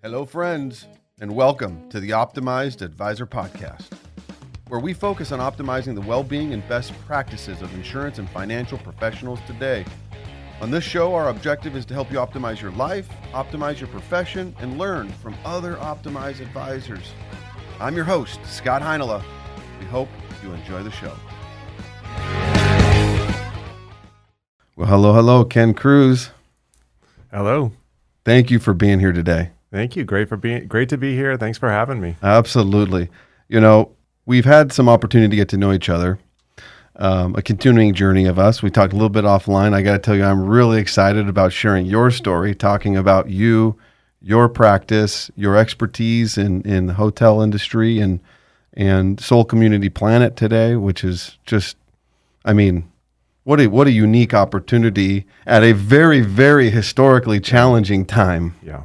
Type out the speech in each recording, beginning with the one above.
Hello, friends, and welcome to the Optimized Advisor Podcast, where we focus on optimizing the well-being and best practices of insurance and financial professionals today. On this show, our objective is to help you optimize your life, optimize your profession, and learn from other optimized advisors. I'm your host, Scott Heinila. We hope you enjoy the show. Well, hello, Ken Cruz. Hello. Thank you for being here today. Thank you. Great to be here. Thanks for having me. Absolutely. You know, we've had some opportunity to get to know each other, a continuing journey of us. We talked a little bit offline. I got to tell you, I'm really excited about sharing your story, talking about you, your practice, your expertise in the hotel industry and Seoul Community Planet today, which is just, I mean, what a unique opportunity at a very, very historically challenging time. Yeah.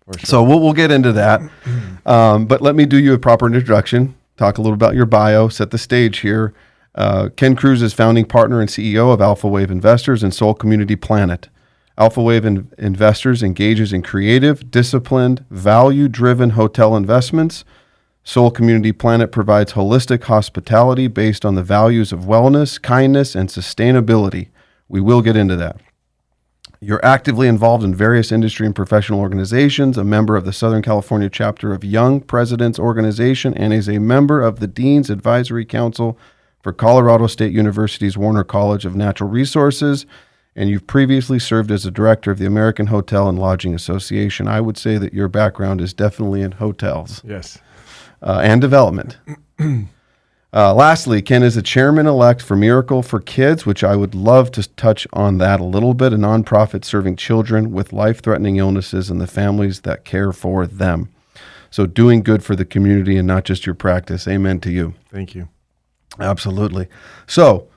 For sure. So we'll get into that. But let me do you a proper introduction, talk a little about your bio, set the stage here. Ken Cruz is founding partner and CEO of Alpha Wave Investors and Seoul Community Planet. Alpha Wave Investors engages in creative, disciplined, value-driven hotel investments. Seoul Community Planet provides holistic hospitality based on the values of wellness, kindness, and sustainability. We will get into that. You're actively involved in various industry and professional organizations, a member of the Southern California chapter of Young Presidents Organization, and is a member of the Dean's Advisory Council for Colorado State University's Warner College of Natural Resources, and you've previously served as a director of the American Hotel and Lodging Association. I would say that your background is definitely in hotels. Yes. And development. Lastly, Ken is a chairman-elect for Miracle for Kids, which I would love to touch on that a little bit, a nonprofit serving children with life-threatening illnesses and the families that care for them. So doing good for the community and not just your practice. Amen to you. Thank you. Absolutely. So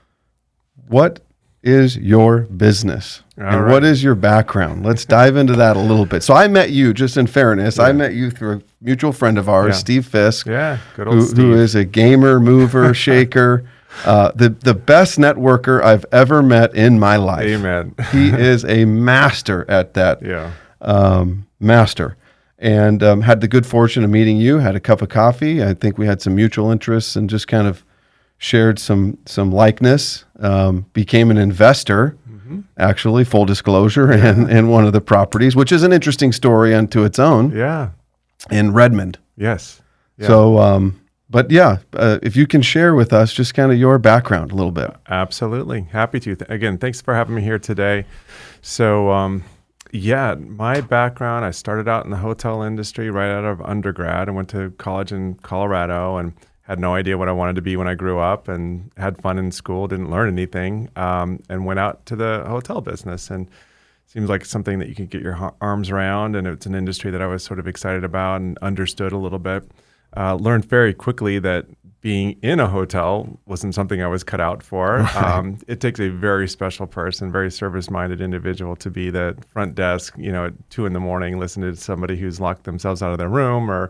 what is your business? All and right. what is your background? Let's dive into that a little bit. So I met you, just in fairness, I met you through a mutual friend of ours, Steve Fisk, Good old Steve. who is a gamer, mover, shaker, the best networker I've ever met in my life. Amen. He is a master at that. Master. And had the good fortune of meeting you, had a cup of coffee. I think we had some mutual interests and just kind of shared some likeness, became an investor, actually, full disclosure, in one of the properties, which is an interesting story unto its own. Yeah. In Redmond. Yes. Yeah. So, if you can share with us just kind of your background a little bit. Absolutely. Happy to. Again, thanks for having me here today. So, my background, I started out in the hotel industry right out of undergrad. I went to college in Colorado and had no idea what I wanted to be when I grew up, and had fun in school, didn't learn anything, and went out to the hotel business. And seems like something that you can get your arms around, and it's an industry that I was sort of excited about and understood a little bit. Learned very quickly that being in a hotel wasn't something I was cut out for. Right. It takes a very special person, very service-minded individual to be the front desk, at 2 a.m, listening to somebody who's locked themselves out of their room or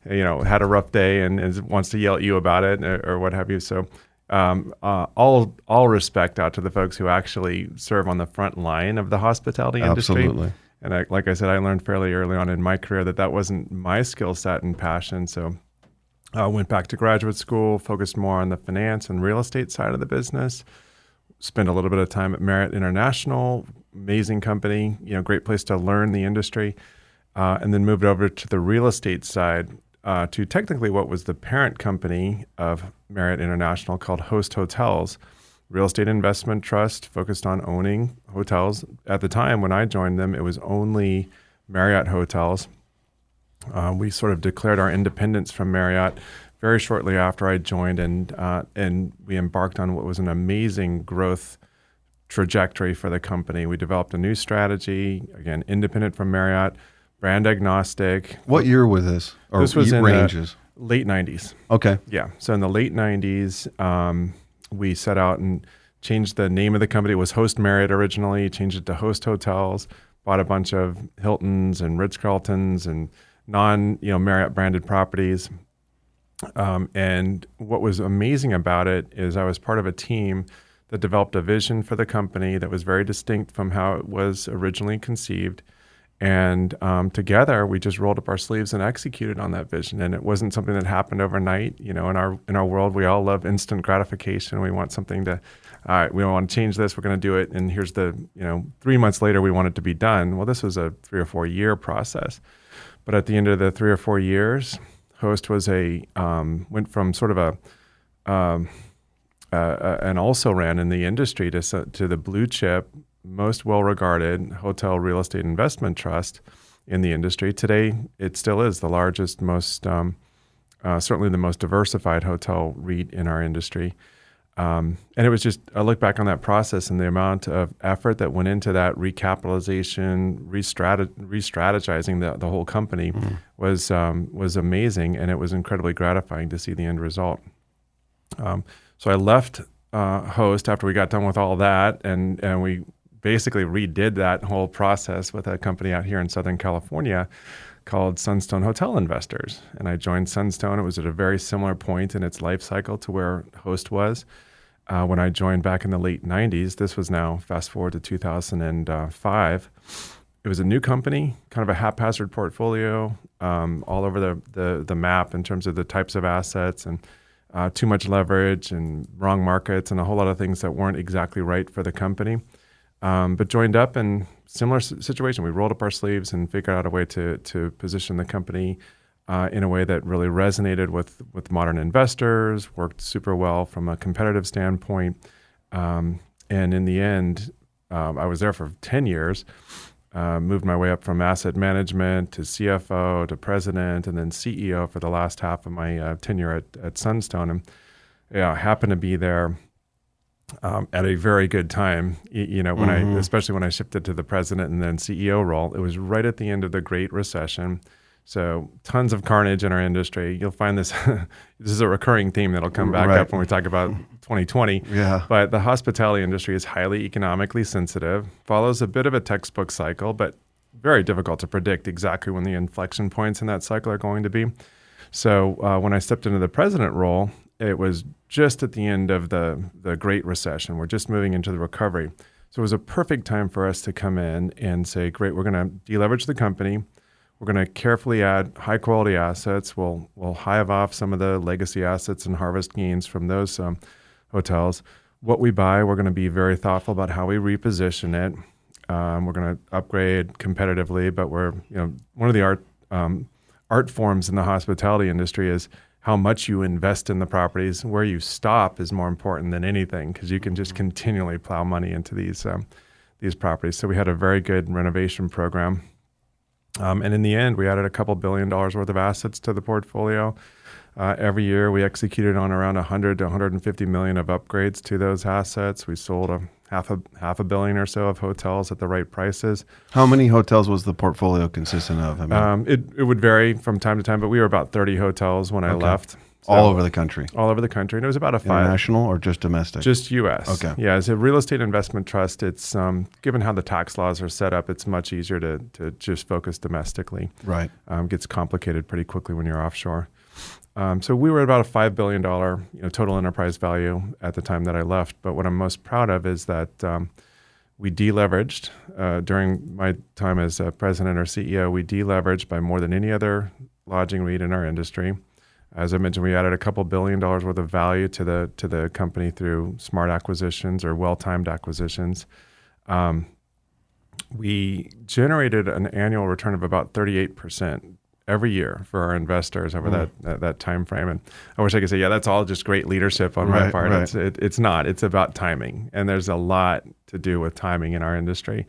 had a rough day and wants to yell at you about it or what have you. So all respect out to the folks who actually serve on the front line of the hospitality industry. Absolutely. And like I said, I learned fairly early on in my career that wasn't my skill set and passion. So I went back to graduate school, focused more on the finance and real estate side of the business, spent a little bit of time at Marriott International, amazing company, great place to learn the industry, and then moved over to the real estate side, to technically what was the parent company of Marriott International called Host Hotels, real estate investment trust focused on owning hotels. At the time when I joined them, it was only Marriott hotels. We sort of declared our independence from Marriott very shortly after I joined, and we embarked on what was an amazing growth trajectory for the company. We developed a new strategy, again, independent from Marriott, brand agnostic. What year was this? Or this was in ranges? the late 90s. Okay. Yeah. So in the late 90s, we set out and changed the name of the company. It was Host Marriott originally, changed it to Host Hotels, bought a bunch of Hiltons and Ritz-Carltons and non-Marriott branded properties. And what was amazing about it is I was part of a team that developed a vision for the company that was very distinct from how it was originally conceived, And together, we just rolled up our sleeves and executed on that vision. And it wasn't something that happened overnight. In our world, we all love instant gratification. We want something to, all right, we want to change this. We're going to do it. And here's 3 months later, we want it to be done. Well, this was a 3 or 4 year process. But at the end of the 3 or 4 years, Host was went from sort of an also ran in the industry to the blue chip, most well-regarded hotel real estate investment trust in the industry. Today, it still is the largest, certainly the most diversified hotel REIT in our industry. And it was just, I look back on that process and the amount of effort that went into that recapitalization, re-strategizing the whole company was amazing, and it was incredibly gratifying to see the end result. So I left Host after we got done with all that, and we basically redid that whole process with a company out here in Southern California called Sunstone Hotel Investors. And I joined Sunstone. It was at a very similar point in its life cycle to where Host was. When I joined back in the late 90s, this was now fast forward to 2005. It was a new company, kind of a haphazard portfolio, all over the map in terms of the types of assets, and too much leverage and wrong markets and a whole lot of things that weren't exactly right for the company. But joined up in similar situation. We rolled up our sleeves and figured out a way to position the company in a way that really resonated with modern investors, worked super well from a competitive standpoint. And in the end, I was there for 10 years, moved my way up from asset management to CFO to president and then CEO for the last half of my tenure at Sunstone. And I happened to be there at a very good time, especially when I shifted to the president and then CEO role. It was right at the end of the Great Recession. So tons of carnage in our industry. You'll find this is a recurring theme that'll come back up when we talk about 2020. Yeah. But the hospitality industry is highly economically sensitive, follows a bit of a textbook cycle, but very difficult to predict exactly when the inflection points in that cycle are going to be. So when I stepped into the president role, it was just at the end of the Great Recession. We're just moving into the recovery. So it was a perfect time for us to come in and say, great, we're going to deleverage the company. We're going to carefully add high-quality assets. We'll hive off some of the legacy assets and harvest gains from those hotels. What we buy, we're going to be very thoughtful about how we reposition it. We're going to upgrade competitively, but we're one of the art forms in the hospitality industry is how much you invest in the properties. Where you stop is more important than anything, because you can just continually plow money into these properties. So we had a very good renovation program. And in the end, we added a couple $2 billion worth of assets to the portfolio. Every year, we executed on around 100 to 150 million of upgrades to those assets. We sold half a billion or so of hotels at the right prices. How many hotels was the portfolio consistent of? It would vary from time to time, but we were about 30 hotels when I left. So, all over the country? All over the country. And it was about a International or just domestic? Just U.S. Okay. Yeah, as a real estate investment trust, it's given how the tax laws are set up, it's much easier to just focus domestically. Right. Gets complicated pretty quickly when you're offshore. So we were at about a $5 billion total enterprise value at the time that I left. But what I'm most proud of is that we deleveraged during my time as president or CEO. We deleveraged by more than any other lodging REIT in our industry. As I mentioned, we added a couple $1 billion worth of value to the company through smart acquisitions or well-timed acquisitions. We generated an annual return of about 38% every year for our investors over that time frame. And I wish I could say, yeah, that's all just great leadership on my part. Right. It's not. It's about timing. And there's a lot to do with timing in our industry.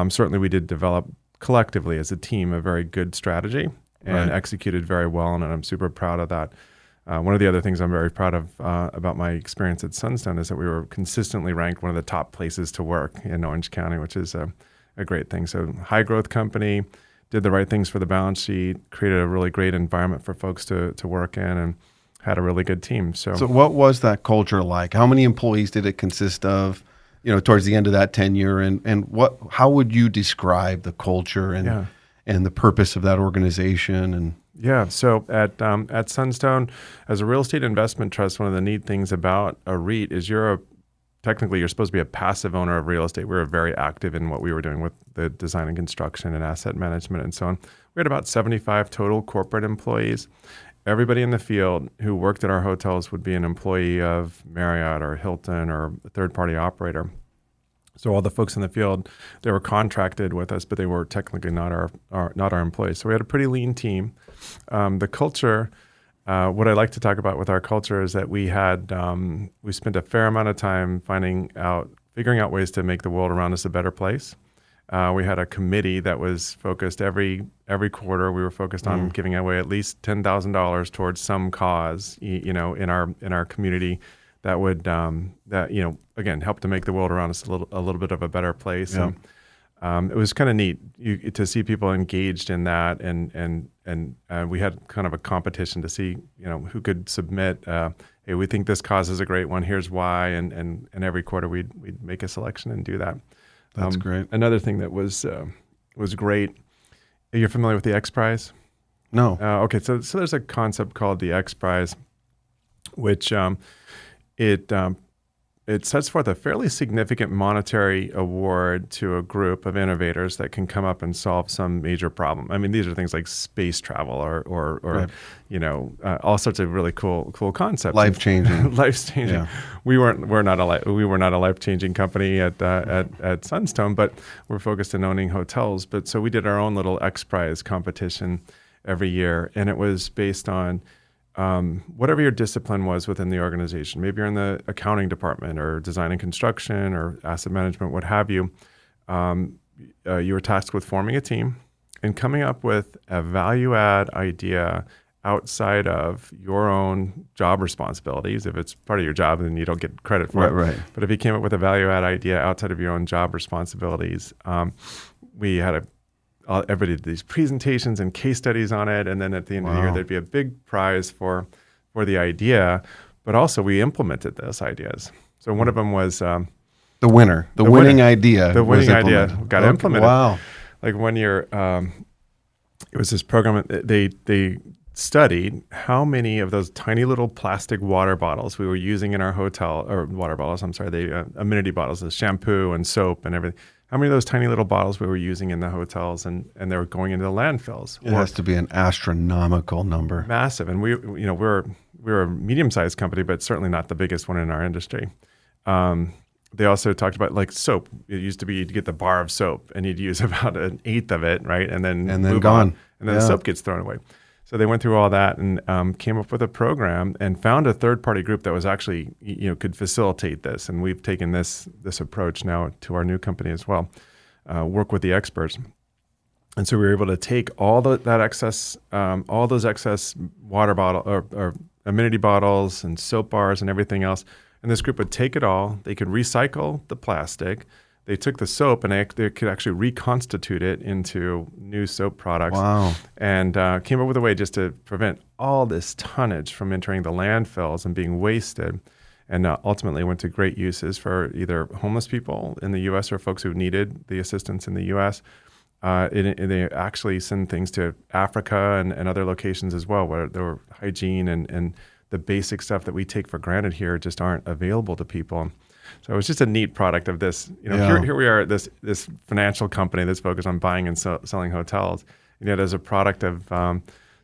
Certainly we did develop collectively as a team a very good strategy and executed very well. And I'm super proud of that. One of the other things I'm very proud of about my experience at Sunstone is that we were consistently ranked one of the top places to work in Orange County, which is a great thing. So high growth company, did the right things for the balance sheet, created a really great environment for folks to work in, and had a really good team. So what was that culture like? How many employees did it consist of, towards the end of that tenure? And how would you describe the culture and the purpose of that organization? So at Sunstone, as a real estate investment trust, one of the neat things about a REIT is you're technically you're supposed to be a passive owner of real estate. We were very active in what we were doing with the design and construction and asset management and so on. We had about 75 total corporate employees. Everybody in the field who worked at our hotels would be an employee of Marriott or Hilton or a third-party operator. So all the folks in the field, they were contracted with us, but they were technically not our employees. So we had a pretty lean team. The culture, what I like to talk about with our culture is that we spent a fair amount of time figuring out ways to make the world around us a better place. We had a committee that was focused every quarter. We were focused on giving away at least $10,000 towards some cause, in our community that would again help to make the world around us a little bit of a better place. Yeah. And it was kind of neat to see people engaged in that, and we had kind of a competition to see who could submit. Hey, we think this cause is a great one. Here's why, and every quarter we'd make a selection and do that. That's great. Another thing that was great. You're familiar with the X Prize? No. Okay, so there's a concept called the X Prize, which it sets forth a fairly significant monetary award to a group of innovators that can come up and solve some major problem. I mean, these are things like space travel or Right. All sorts of really cool concepts. Life-changing. Life-changing. Yeah. We were not a life-changing company at Sunstone, but we're focused on owning hotels. But so we did our own little X Prize competition every year, and it was based on whatever your discipline was within the organization. Maybe you're in the accounting department or design and construction or asset management, what have you. You were tasked with forming a team and coming up with a value-add idea outside of your own job responsibilities. If it's part of your job, then you don't get credit for it. Right. But if you came up with a value-add idea outside of your own job responsibilities, we had everybody did these presentations and case studies on it, and then at the end of the year, there'd be a big prize for the idea, but also we implemented those ideas. So one of them was The winning idea. The winning idea got Okay. implemented. Wow. Like 1 year, it was this program. They studied how many of those tiny little plastic water bottles we were using in our hotel, or water bottles. I'm sorry, the amenity bottles, the shampoo and soap and everything. How many of those tiny little bottles we were using in the hotels, and they were going into the landfills. It has to be an astronomical number. Massive, and we're a medium-sized company, but certainly not the biggest one in our industry. They also talked about like soap. It used to be you'd get the bar of soap, and you'd use about an eighth of it, right, and then move gone, on, and then the soap gets thrown away. So they went through all that and came up with a program and found a third-party group that was actually, could facilitate this. And we've taken this approach now to our new company as well, work with the experts. And so we were able to take all that excess, all those excess water bottle or amenity bottles and soap bars and everything else. And this group would take it all. They could recycle the plastic. They took the soap and they could actually reconstitute it into new soap products. Wow. And came up with a way just to prevent all this tonnage from entering the landfills and being wasted. And ultimately went to great uses for either homeless people in the U.S. or folks who needed the assistance in the U.S. They actually send things to Africa and other locations as well, where there were hygiene and the basic stuff that we take for granted here just aren't available to people. So it was just a neat product of this. Here we are at this financial company that's focused on buying and selling hotels. And yet as a product of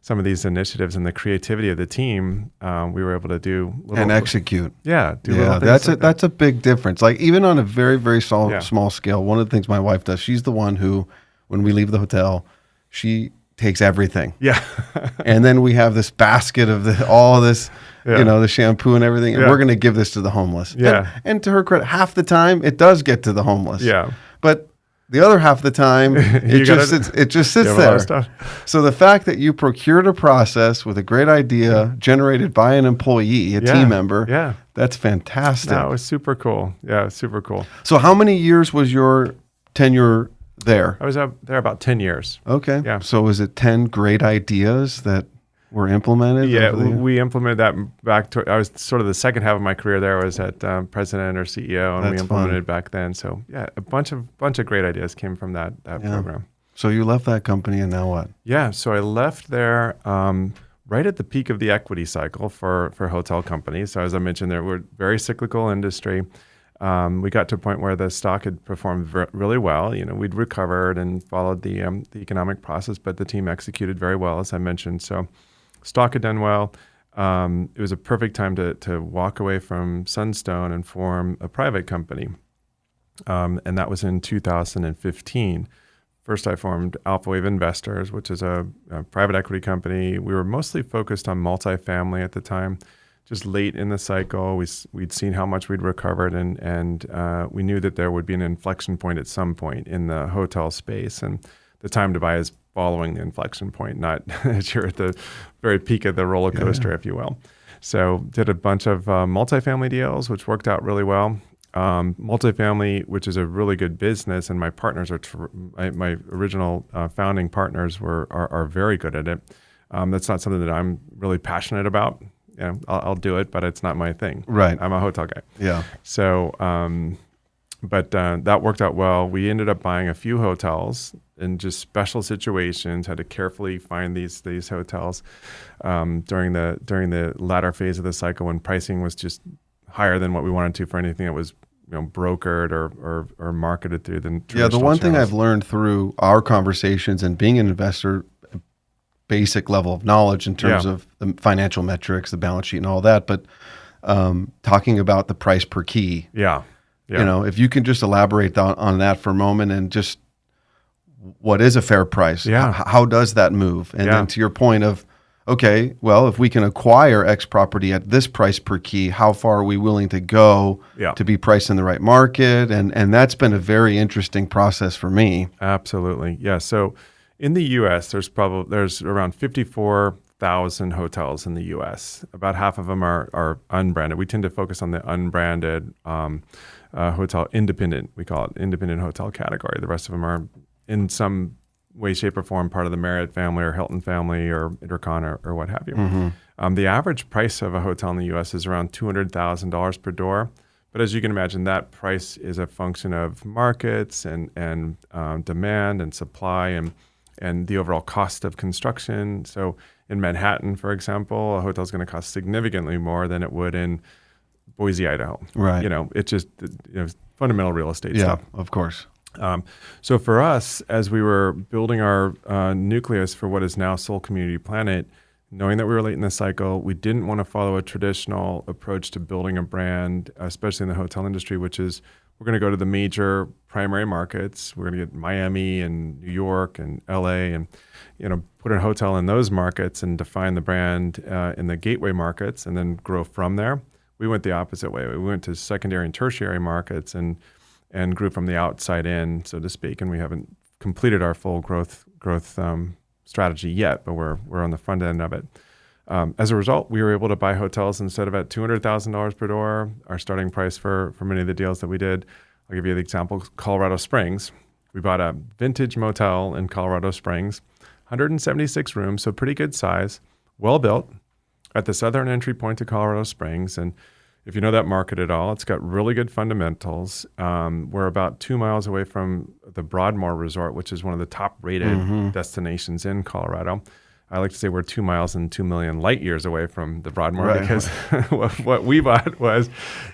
some of these initiatives and the creativity of the team, we were able to do and execute. Yeah, That's a big difference. Like even on a very, very small scale, one of the things my wife does, she's the one who, when we leave the hotel, she takes everything. Yeah. And then we have this basket of all this, the shampoo and everything, and we're going to give this to the homeless. Yeah. And to her credit, half the time it does get to the homeless. Yeah. But the other half of the time, it just sits there. So the fact that you procured a process with a great idea generated by an employee, a team member, that's fantastic. No, it was super cool. Yeah, super cool. So how many years was your tenure there? I was there about 10 years. Okay. Yeah. So was it 10 great ideas that were implemented? Yeah, we implemented that back to, I was sort of the second half of my career there was at president or CEO, and we implemented it back then. So yeah, a bunch of great ideas came from that program. So you left that company, and now what? Yeah, so I left there right at the peak of the equity cycle for hotel companies. So as I mentioned, we're a very cyclical industry. We got to a point where the stock had performed really well. We'd recovered and followed the economic process, but the team executed very well, as I mentioned. So stock had done well. It was a perfect time to walk away from Sunstone and form a private company. And that was in 2015. First, I formed Alpha Wave Investors, which is a private equity company. We were mostly focused on multifamily at the time. Just late in the cycle, we'd seen how much we'd recovered, and we knew that there would be an inflection point at some point in the hotel space. And the time to buy is following the inflection point, not as you're at the very peak of the roller coaster, if you will. So did a bunch of multifamily deals, which worked out really well. Multifamily, which is a really good business, and my partners my original founding partners are very good at it. That's not something that I'm really passionate about. I'll do it, but it's not my thing. Right. I'm a hotel guy. Yeah. So, but that worked out well. We ended up buying a few hotels in just special situations. Had to carefully find these hotels during the latter phase of the cycle when pricing was just higher than what we wanted to for anything that was brokered or marketed through the traditional The one thing channels. I've learned through our conversations and being an investor, basic level of knowledge in terms of the financial metrics, the balance sheet and all that, but talking about the price per key. Yeah. If you can just elaborate on that for a moment and just what is a fair price? Yeah. How does that move? And then to your point of, okay, well, if we can acquire X property at this price per key, how far are we willing to go to be priced in the right market? And that's been a very interesting process for me. Absolutely. Yeah. So in the U.S., there's around 54,000 hotels in the U.S. About half of them are unbranded. We tend to focus on the unbranded hotel independent. We call it independent hotel category. The rest of them are in some way, shape, or form part of the Marriott family or Hilton family or Intercon or what have you. Mm-hmm. The average price of a hotel in the U.S. is around $200,000 per door. But as you can imagine, that price is a function of markets and demand and supply and the overall cost of construction. So in Manhattan, for example, a hotel is going to cost significantly more than it would in Boise, Idaho. Right. It's just fundamental real estate stuff. Yeah, of course. So for us, as we were building our nucleus for what is now Seoul Community Planet, knowing that we were late in the cycle, we didn't want to follow a traditional approach to building a brand, especially in the hotel industry, which is we're going to go to the major primary markets. We're going to get Miami and New York and LA and put a hotel in those markets and define the brand in the gateway markets and then grow from there. We went the opposite way. We went to secondary and tertiary markets and grew from the outside in, so to speak. And we haven't completed our full growth strategy yet, but we're on the front end of it. As a result, we were able to buy hotels instead of at $200,000 per door. Our starting price for many of the deals that we did, I'll give you the example, Colorado Springs. We bought a vintage motel in Colorado Springs, 176 rooms, so pretty good size, well built, at the southern entry point to Colorado Springs. And if you know that market at all, it's got really good fundamentals. We're about 2 miles away from the Broadmoor Resort, which is one of the top-rated destinations in Colorado. I like to say we're 2 miles and 2 million light years away from the Broadmoor because what we bought was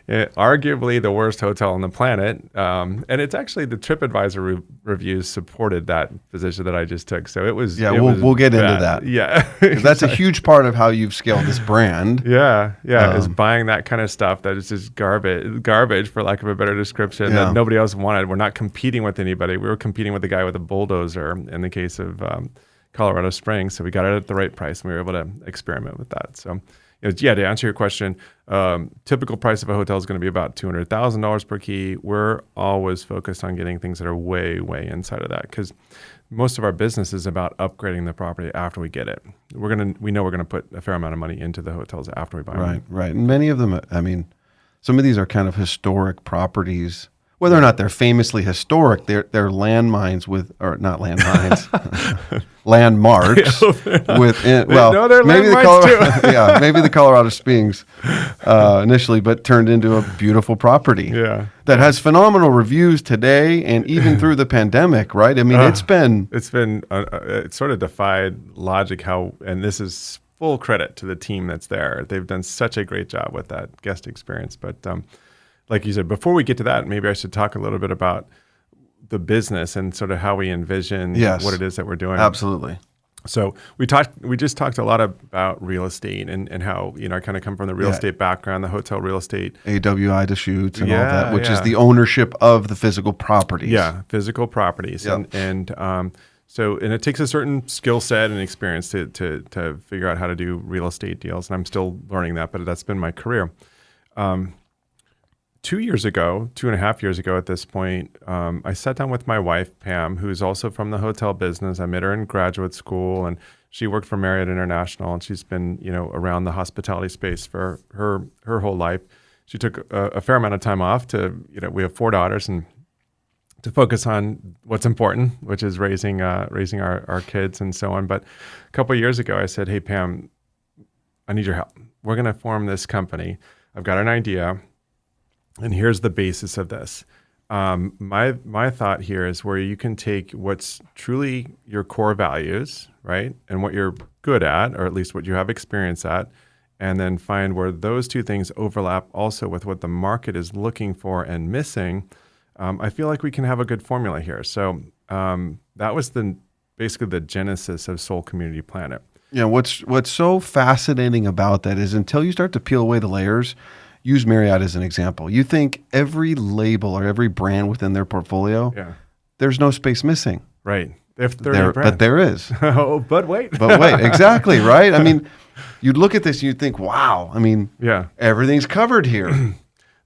arguably the worst hotel on the planet. And it's actually the TripAdvisor reviews supported that position that I just took. So it was we'll get into that. Yeah. That's a huge part of how you've scaled this brand. Is buying that kind of stuff that is just garbage for lack of a better description that nobody else wanted. We're not competing with anybody. We were competing with the guy with a bulldozer in the case of Colorado Springs. So we got it at the right price and we were able to experiment with that. So to answer your question, typical price of a hotel is going to be about $200,000 per key. We're always focused on getting things that are way, way inside of that because most of our business is about upgrading the property after we get it. We know we're going to put a fair amount of money into the hotels after we buy them. Right. And many of them, some of these are kind of historic properties. Whether or not they're famously historic, they're landmines landmarks within. Well, they're maybe landmines too. Maybe the Colorado Springs initially, but turned into a beautiful property. That has phenomenal reviews today and even through the pandemic. Right? It's sort of defied logic and this is full credit to the team that's there. They've done such a great job with that guest experience, but. like you said, before we get to that, maybe I should talk a little bit about the business and sort of how we envision Yes. what it is that we're doing. Absolutely. So we just talked a lot about real estate and how, I kind of come from the real estate background, the hotel real estate. AWI Deschutes and all Yeah, that, which is yeah. the ownership of the physical properties. Yeah, physical properties. Yep. And it takes a certain skill set and experience to figure out how to do real estate deals. And I'm still learning that, but that's been my career. 2.5 years ago at this point, I sat down with my wife, Pam, who's also from the hotel business. I met her in graduate school, and she worked for Marriott International, and she's been, around the hospitality space for her whole life. She took a fair amount of time off we have 4 daughters, and to focus on what's important, which is raising our kids and so on. But a couple of years ago, I said, "Hey, Pam, I need your help. We're going to form this company. I've got an idea. And here's the basis of this. My thought here is where you can take what's truly your core values, right, and what you're good at, or at least what you have experience at, and then find where those two things overlap also with what the market is looking for and missing. I feel like we can have a good formula here." So that was basically the genesis of Seoul Community Planet. Yeah, what's so fascinating about that is until you start to peel away the layers, use Marriott as an example. You think every label or every brand within their portfolio, there's no space missing. Right. They have 30 brands. But there is. Oh, but wait. Exactly, right? I mean, you'd look at this and you'd think, wow, everything's covered here.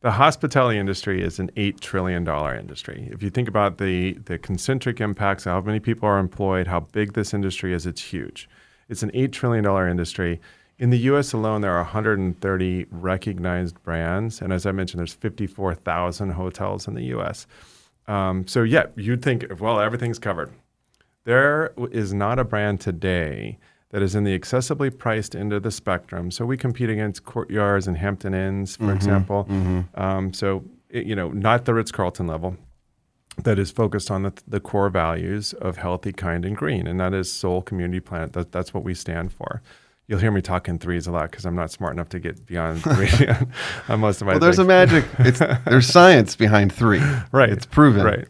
The hospitality industry is an $8 trillion industry. If you think about the concentric impacts, how many people are employed, how big this industry is, it's huge. It's an $8 trillion industry. In the U.S. alone, there are 130 recognized brands. And as I mentioned, there's 54,000 hotels in the U.S. So you'd think, well, everything's covered. There is not a brand today that is in the accessibly priced end of the spectrum. So we compete against Courtyards and Hampton Inns, for example. Not the Ritz-Carlton level, that is focused on the core values of healthy, kind, and green. And that is Seoul Community Planet. That's what we stand for. You'll hear me talk in threes a lot because I'm not smart enough to get beyond 3 on most of my things. There's a magic. There's science behind 3. Right. It's proven. Right.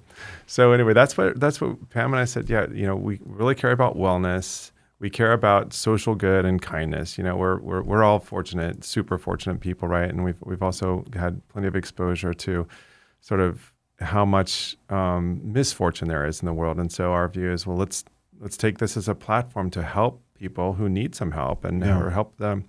So anyway, that's what Pam and I said. Yeah, we really care about wellness. We care about social good and kindness. We're all fortunate, super fortunate people, right? And we've also had plenty of exposure to sort of how much misfortune there is in the world. And so our view is, well, let's take this as a platform to help people who need some help and or help them,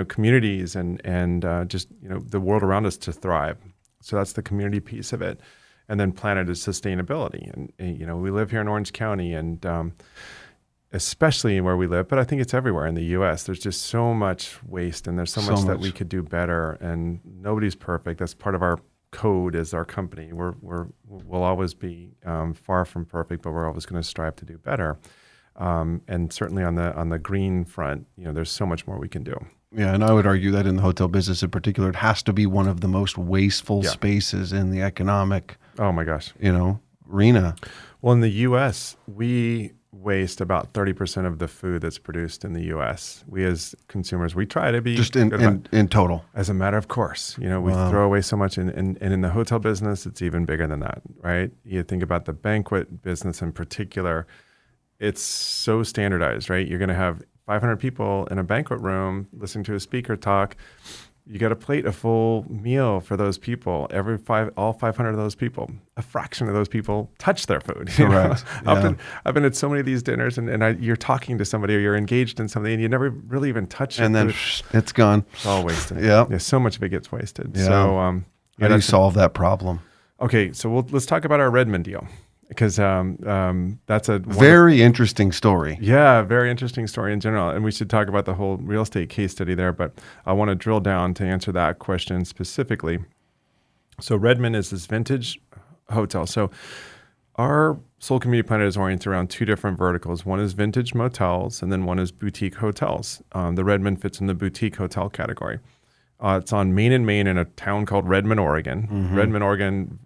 communities and just the world around us to thrive. So that's the community piece of it, and then planet is sustainability. And we live here in Orange County, and especially where we live, but I think it's everywhere in the U.S. There's just so much waste, and there's so much that we could do better. And nobody's perfect. That's part of our code as our company. We'll always be far from perfect, but we're always going to strive to do better. And certainly on the green front, there's so much more we can do. Yeah, and I would argue that in the hotel business in particular, it has to be one of the most wasteful spaces in the economic. Oh my gosh, arena. Well, in the U.S., we waste about 30% of the food that's produced in the U.S. We as consumers, we try to be just in total. As a matter of course, we throw away so much, and in the hotel business, it's even bigger than that, right? You think about the banquet business in particular. It's so standardized, right? You're going to have 500 people in a banquet room listening to a speaker talk. You got to plate a full meal for those people. All 500 of those people, a fraction of those people touch their food. Correct. Yeah. I've been at so many of these dinners, and you're talking to somebody or you're engaged in something, and you never really even touch it. And then it's gone. It's all wasted. Yeah. So much of it gets wasted. Yeah. So how do you solve that problem? Okay, so let's talk about our Redmond deal. Because that's a very interesting story. Yeah, very interesting story in general. And we should talk about the whole real estate case study there. But I want to drill down to answer that question specifically. So Redmond is this vintage hotel. So our Seoul Community Planet is oriented around 2 different verticals. One is vintage motels, and then one is boutique hotels. The Redmond fits in the boutique hotel category. It's on Main and Main in a town called Redmond, Oregon. Redmond, Oregon.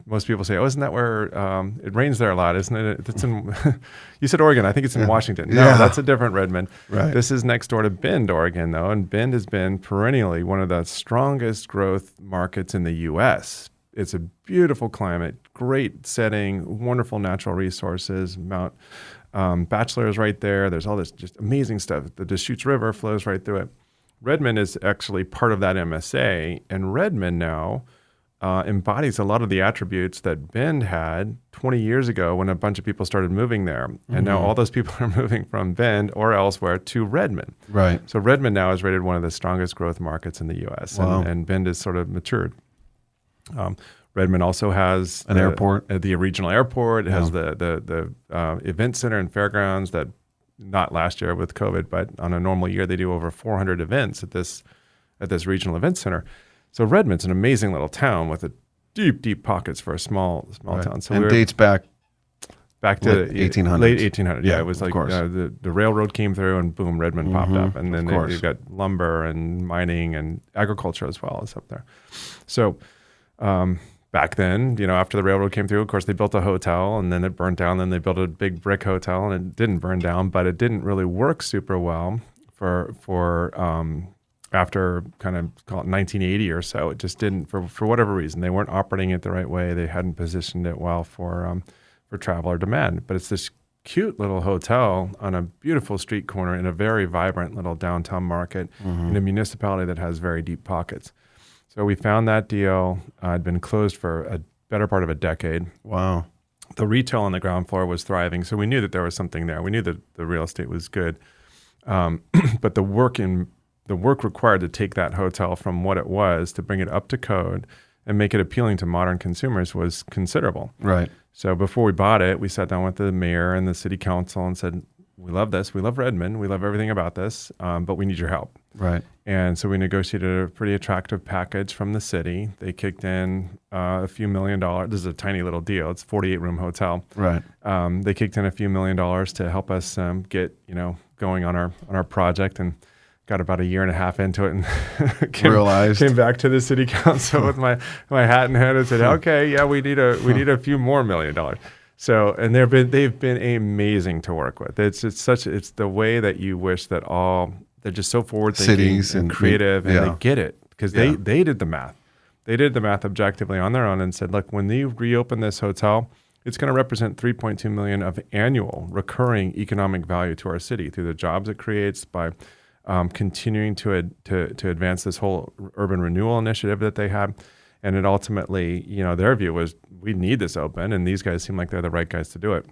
Most people say, "Oh, isn't that where it rains there a lot?" Isn't it? It's in. You said Oregon. I think it's in Washington. No, that's a different Redmond. Right. This is next door to Bend, Oregon, though, and Bend has been perennially one of the strongest growth markets in the U.S. It's a beautiful climate, great setting, wonderful natural resources. Mount Bachelor is right there. There's all this just amazing stuff. The Deschutes River flows right through it. Redmond is actually part of that MSA, and Redmond now embodies a lot of the attributes that Bend had 20 years ago when a bunch of people started moving there. And now all those people are moving from Bend or elsewhere to Redmond. Right. So Redmond now is rated one of the strongest growth markets in the U.S., Wow. and Bend is sort of matured. Redmond also has An airport. The regional airport. It has the event center and fairgrounds that, not last year with COVID, but on a normal year, they do over 400 events at this regional event center. So Redmond's an amazing little town with a deep pockets for a small town. So and dates back to 1800s. late 1800s. Yeah, it was of like course. the railroad came through and boom, Redmond popped up. And then you've got lumber and mining and agriculture as well as up there. So back then, after the railroad came through, of course, they built a hotel and then it burned down. Then they built a big brick hotel and it didn't burn down, but it didn't really work super well for after kind of call it 1980 or so. It just didn't, for whatever reason. They weren't operating it the right way. They hadn't positioned it well for traveler demand. But it's this cute little hotel on a beautiful street corner in a very vibrant little downtown market in a municipality that has very deep pockets. So we found that deal. Had been closed for a better part of a decade. Wow. The retail on the ground floor was thriving, so we knew that there was something there. We knew that the real estate was good, but the work required to take that hotel from what it was to bring it up to code and make it appealing to modern consumers was considerable. Right. So before we bought it, we sat down with the mayor and the city council and said, "We love this. We love Redmond. We love everything about this, but we need your help." Right. And so we negotiated a pretty attractive package from the city. They kicked in a few $1 million. This is a tiny little deal. It's a 48-room hotel. Right. They kicked in a few $1 million to help us get going on our project, and got about 1.5 years into it and came back to the city council with my hat in hand and said, "Okay, yeah, we need a few more $1 million." So, and they've been amazing to work with. It's the way that you wish that they're just so forward thinking and creative, and they get it because they did the math. They did the math objectively on their own and said, "Look, when they reopen this hotel, it's going to represent $3.2 million of annual recurring economic value to our city through the jobs it creates by continuing to advance this whole urban renewal initiative that they had." And it ultimately, their view was, we need this open, and these guys seem like they're the right guys to do it.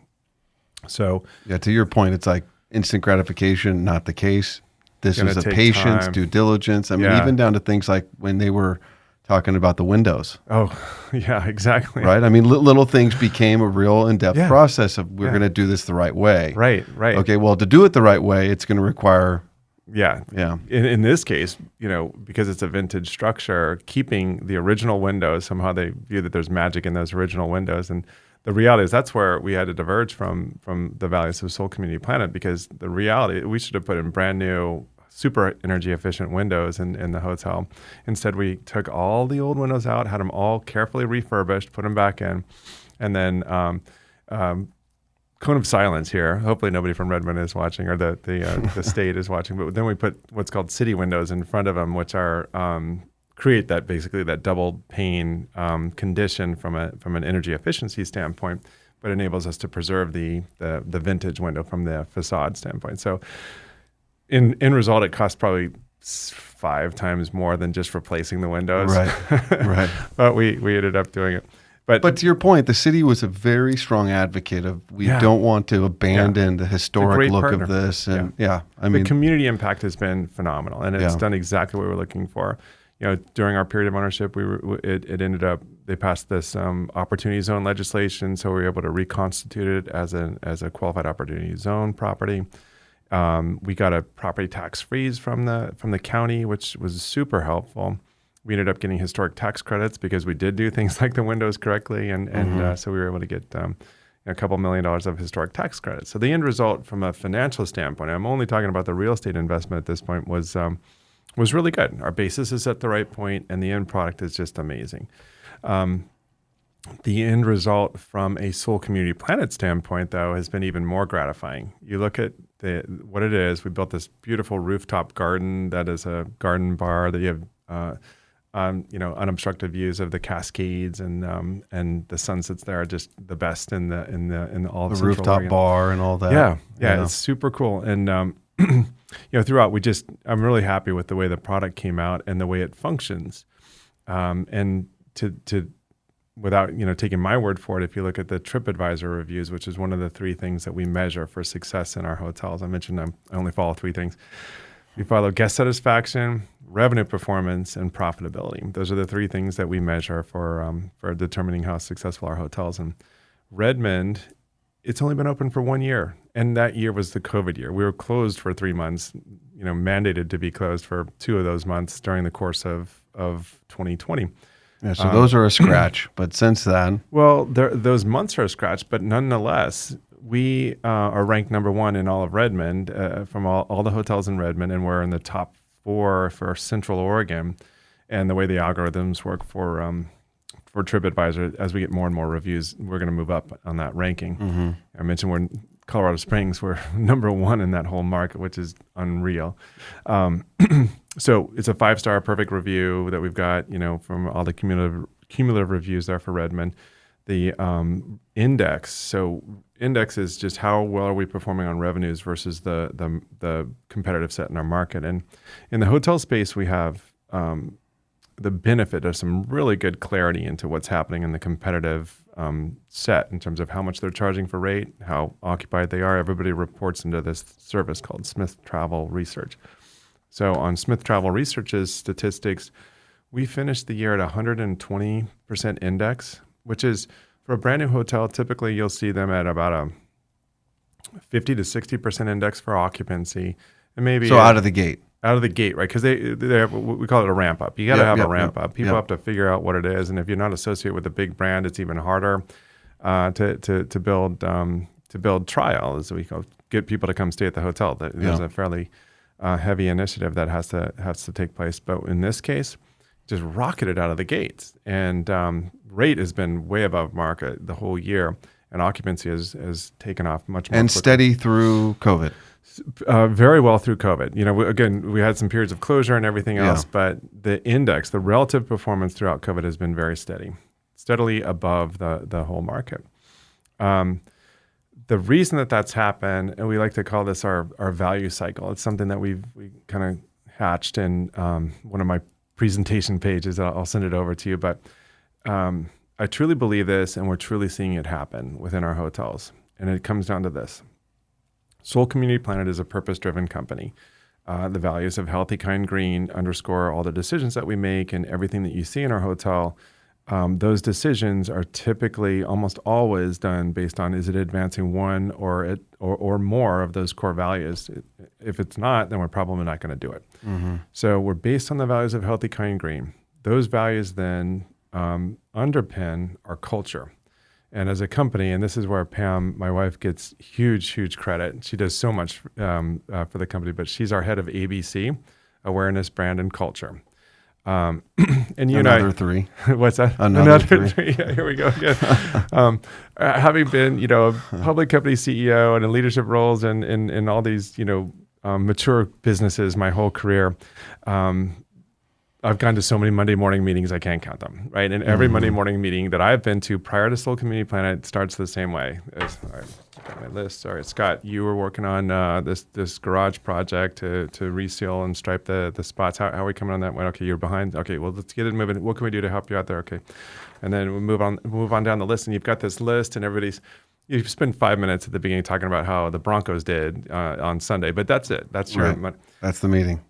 So, yeah, to your point, it's like instant gratification, not the case. This was a patience, due diligence. I mean, even down to things like when they were talking about the windows. Oh, yeah, exactly. Right? I mean, little things became a real in-depth process of we're going to do this the right way. Right. Okay, well, to do it the right way, it's going to require... Yeah. In this case, because it's a vintage structure, keeping the original windows, somehow they view that there's magic in those original windows. And the reality is that's where we had to diverge from the values of Seoul Community Planet, because the reality, we should have put in brand new, super energy efficient windows in the hotel. Instead, we took all the old windows out, had them all carefully refurbished, put them back in, and then cone of silence here. Hopefully nobody from Redmond is watching, or the state is watching. But then we put what's called city windows in front of them, which are create that basically that double pane condition from an energy efficiency standpoint, but enables us to preserve the vintage window from the facade standpoint. So in result, it costs probably 5 times more than just replacing the windows. Right. But we ended up doing it. But to your point, the city was a very strong advocate of we don't want to abandon the historic look of this. And I mean, the community impact has been phenomenal, and it's done exactly what we were looking for. During our period of ownership, it ended up, they passed this opportunity zone legislation, so we were able to reconstitute it as a qualified opportunity zone property. We got a property tax freeze from the county, which was super helpful. We ended up getting historic tax credits because we did do things like the windows correctly, and so we were able to get a couple $1 million of historic tax credits. So the end result from a financial standpoint, I'm only talking about the real estate investment at this point, was was really good. Our basis is at the right point, and the end product is just amazing. The end result from a Seoul Community Planet standpoint, though, has been even more gratifying. You look at what it is. We built this beautiful rooftop garden that is a garden bar that you have, unobstructed views of the Cascades and the sunsets there are just the best in all the Central rooftop Oregon. bar and all that. Yeah, it's super cool. And throughout, I'm really happy with the way the product came out and the way it functions. And to without taking my word for it, if you look at the TripAdvisor reviews, which is one of the 3 things that we measure for success in our hotels, I mentioned I only follow 3 things. We follow guest satisfaction, revenue performance, and profitability. Those are the 3 things that we measure for determining how successful our hotels. And Redmond, it's only been open for 1 year, and that year was the COVID year. We were closed for 3 months, mandated to be closed for 2 of those months during the course of 2020. Yeah, so those are a scratch. But since then, well, those months are a scratch. But nonetheless, we are ranked number 1 in all of Redmond from all the hotels in Redmond, and we're in the top 4 for Central Oregon. And the way the algorithms work for TripAdvisor, as we get more and more reviews, we're going to move up on that ranking. Mm-hmm. I mentioned we're in Colorado Springs. We're number 1 in that whole market, which is unreal. So it's a 5-star perfect review that we've got, from all the cumulative reviews there for Redmond. The index. So index is just how well are we performing on revenues versus the competitive set in our market. And in the hotel space, we have the benefit of some really good clarity into what's happening in the competitive set in terms of how much they're charging for rate, how occupied they are. Everybody reports into this service called Smith Travel Research. So on Smith Travel Research's statistics, we finished the year at 120% index, which is, for a brand new hotel, typically you'll see them at about a 50 to 60% index for occupancy. And maybe out of the gate. Out of the gate, right? Because they have, we call it a ramp up. You got to have a ramp up. People have to figure out what it is, and if you're not associated with a big brand, it's even harder to build trial, as we call, get people to come stay at the hotel. There's a fairly heavy initiative that has to take place, but in this case, just rocketed out of the gates, and rate has been way above market the whole year, and occupancy has taken off much more. And quickly. Steady through COVID. Very well through COVID. We had some periods of closure and everything else, but the index, the relative performance throughout COVID has been very steadily above the whole market. The reason that's happened, and we like to call this our value cycle. It's something that we kind of hatched in one of my presentation pages. I'll send it over to you, but I truly believe this, and we're truly seeing it happen within our hotels. And it comes down to this. Seoul Community Planet is a purpose-driven company. The values of healthy, kind, green underscore all the decisions that we make, and everything that you see in our hotel. Those decisions are typically almost always done based on, is it advancing one or more of those core values? If it's not, then we're probably not going to do it. Mm-hmm. So we're based on the values of healthy, kind, green. Those values then underpin our culture. And as a company, and this is where Pam, my wife, gets huge credit. She does so much for the company, but she's our head of ABC, Awareness, Brand, and Culture. And you Another three. What's that? Another three. Yeah, here we go again. Having been, a public company CEO and in leadership roles and in all these, mature businesses my whole career, I've gone to so many Monday morning meetings, I can't count them, right? And every Monday morning meeting that I've been to prior to Seoul Community Planet starts the same way. All right, got my list. Sorry, Scott, you were working on this garage project to reseal and stripe the spots. How are we coming on that one? Okay, you're behind. Okay, well, let's get it moving. What can we do to help you out there? Okay. And then we move on down the list, and you've got this list, and you spend 5 minutes at the beginning talking about how the Broncos did on Sunday, but that's it. That's your That's the meeting.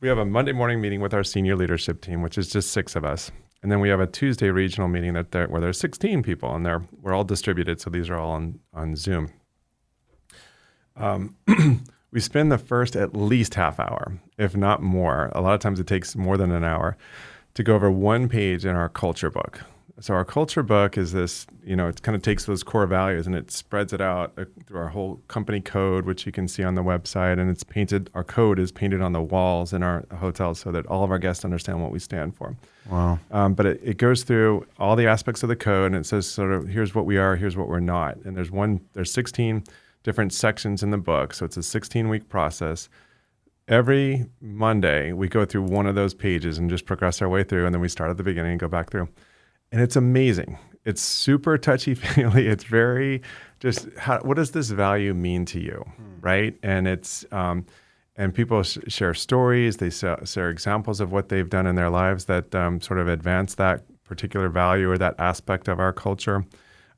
We have a Monday morning meeting with our senior leadership team, which is just 6 of us. And then we have a Tuesday regional meeting where there's 16 people, and we're all distributed, so these are all on Zoom. We spend the first at least half hour, if not more. A lot of times it takes more than an hour to go over one page in our culture book. So our culture book is this, it kind of takes those core values and it spreads it out through our whole company code, which you can see on the website. And it's painted, our code is painted on the walls in our hotels so that all of our guests understand what we stand for. Wow. But it goes through all the aspects of the code and it says sort of, here's what we are, here's what we're not. And there's 16 different sections in the book. So it's a 16-week process. Every Monday, we go through one of those pages and just progress our way through. And then we start at the beginning and go back through. And it's amazing. It's super touchy-feely. It's very just, what does this value mean to you, right? And it's, and people share stories. They share examples of what they've done in their lives that sort of advance that particular value or that aspect of our culture.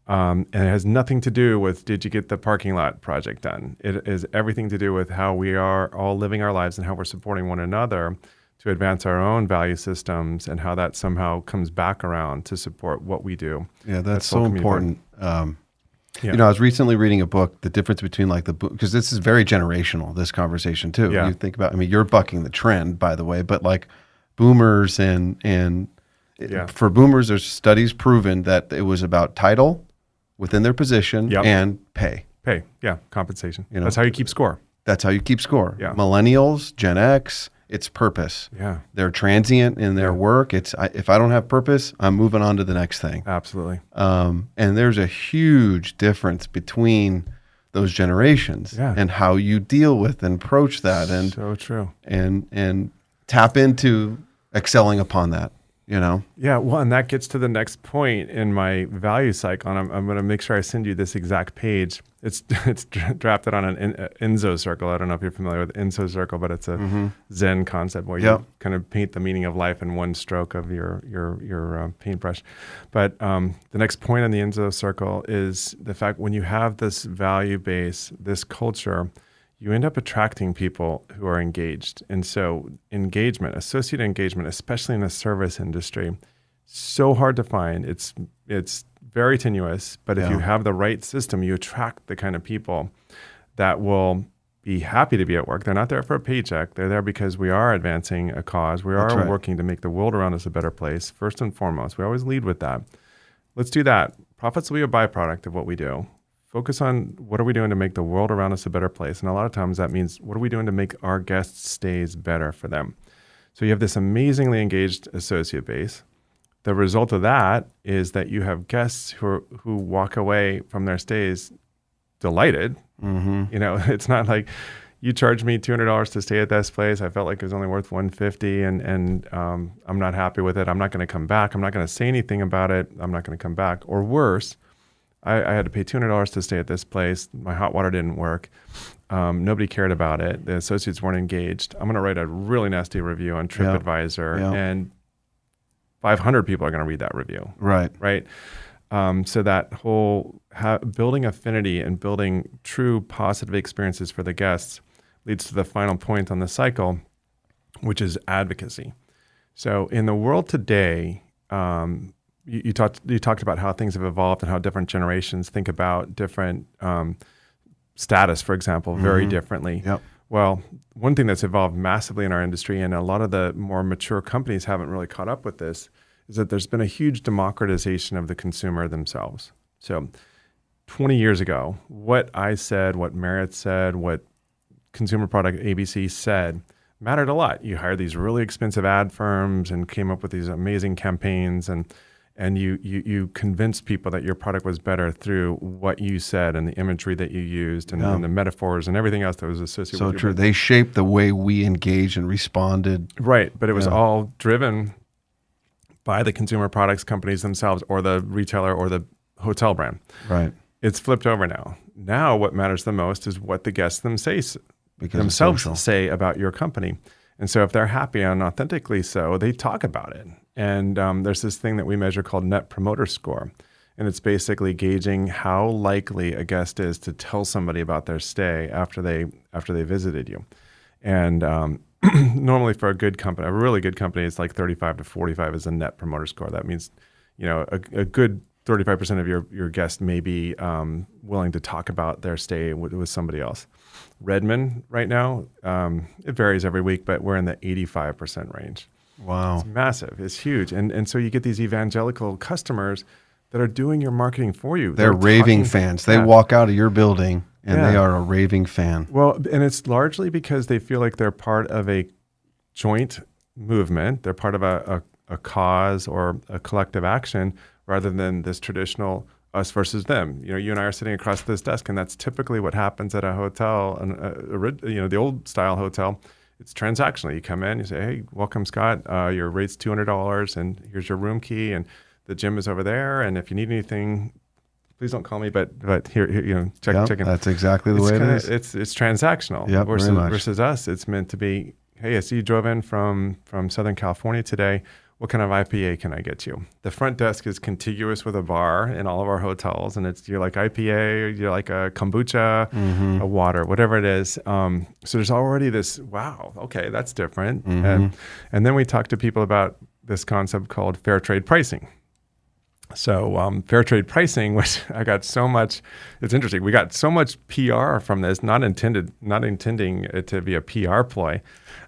And it has nothing to do with, did you get the parking lot project done? It is everything to do with how we are all living our lives and how we're supporting one another to advance our own value systems and how that somehow comes back around to support what we do. Yeah, that's so important. I was recently reading a book, the difference between because this is very generational, this conversation too. Yeah. You think about, you're bucking the trend, by the way, but like boomers for boomers, there's studies proven that it was about title within their position and pay. Pay, yeah, compensation. That's how you keep score. That's how you keep score. Yeah. Millennials, Gen X, it's purpose. Yeah. They're transient in their work. If I don't have purpose, I'm moving on to the next thing. Absolutely. And there's a huge difference between those generations and how you deal with and approach that. And so true. And tap into excelling upon that. Yeah, well, and that gets to the next point in my value cycle. And I'm going to make sure I send you this exact page. It's drafted on an Enso circle. I don't know if you're familiar with Enso circle, but it's a Zen concept where you kind of paint the meaning of life in one stroke of your paintbrush. But the next point on the Enso circle is the fact when you have this value base, this culture, you end up attracting people who are engaged. And so engagement, associate engagement, especially in the service industry, so hard to find. It's very tenuous, but if you have the right system, you attract the kind of people that will be happy to be at work. They're not there for a paycheck. They're there because we are advancing a cause. We are working to make the world around us a better place, first and foremost. We always lead with that. Let's do that. Profits will be a byproduct of what we do. Focus on what are we doing to make the world around us a better place. And a lot of times that means what are we doing to make our guests' stays better for them. So you have this amazingly engaged associate base. The result of that is that you have guests who walk away from their stays delighted. Mm-hmm. It's not like you charged me $200 to stay at this place. I felt like it was only worth $150 and I'm not happy with it. I'm not going to come back. I'm not going to say anything about it. I'm not going to come back. Or worse, I had to pay $200 to stay at this place. My hot water didn't work. Nobody cared about it. The associates weren't engaged. I'm going to write a really nasty review on TripAdvisor, and 500 people are going to read that review. Right. So that whole building affinity and building true positive experiences for the guests leads to the final point on the cycle, which is advocacy. So in the world today, you talked about how things have evolved and how different generations think about different status, for example, very differently. Yep. Well, one thing that's evolved massively in our industry, and a lot of the more mature companies haven't really caught up with this, is that there's been a huge democratization of the consumer themselves. So 20 years ago, what I said, what Marriott said, what consumer product ABC said mattered a lot. You hired these really expensive ad firms and came up with these amazing campaigns, and you convinced people that your product was better through what you said and the imagery that you used and the metaphors and everything else that was associated with it. So true. They shaped the way we engaged and responded. Right. But it was all driven by the consumer products companies themselves or the retailer or the hotel brand. Right. It's flipped over now. Now what matters the most is what the guests themselves say about your company. And so if they're happy and authentically so, they talk about it. And there's this thing that we measure called Net Promoter Score. And it's basically gauging how likely a guest is to tell somebody about their stay after they visited you. And normally for a good company, a really good company, it's like 35 to 45 is a Net Promoter Score. That means, a good 35% of your guests may be willing to talk about their stay with somebody else. Redmond right now, it varies every week, but we're in the 85% range. Wow. It's massive. It's huge. And so you get these evangelical customers that are doing your marketing for you. They're raving fans. They walk out of your building and they are a raving fan. Well, and it's largely because they feel like they're part of a joint movement. They're part of a cause or a collective action rather than this traditional us versus them. You and I are sitting across this desk, and that's typically what happens at a hotel, the old style hotel. It's transactional. You come in, you say, "Hey, welcome, Scott. Your rate's $200, and here's your room key, and the gym is over there. And if you need anything, please don't call me, but here check in." That's exactly the way it is. It's transactional. Yep, versus us, it's meant to be, "Hey, I see you drove in from Southern California today. What kind of IPA can I get you?" The front desk is contiguous with a bar in all of our hotels, and you're like IPA, you're like a kombucha, a water, whatever it is. So there's already this, wow, okay, that's different. And then we talk to people about this concept called fair trade pricing. So fair trade pricing, which I got so much, it's interesting. We got so much PR from this, not intending it to be a PR ploy.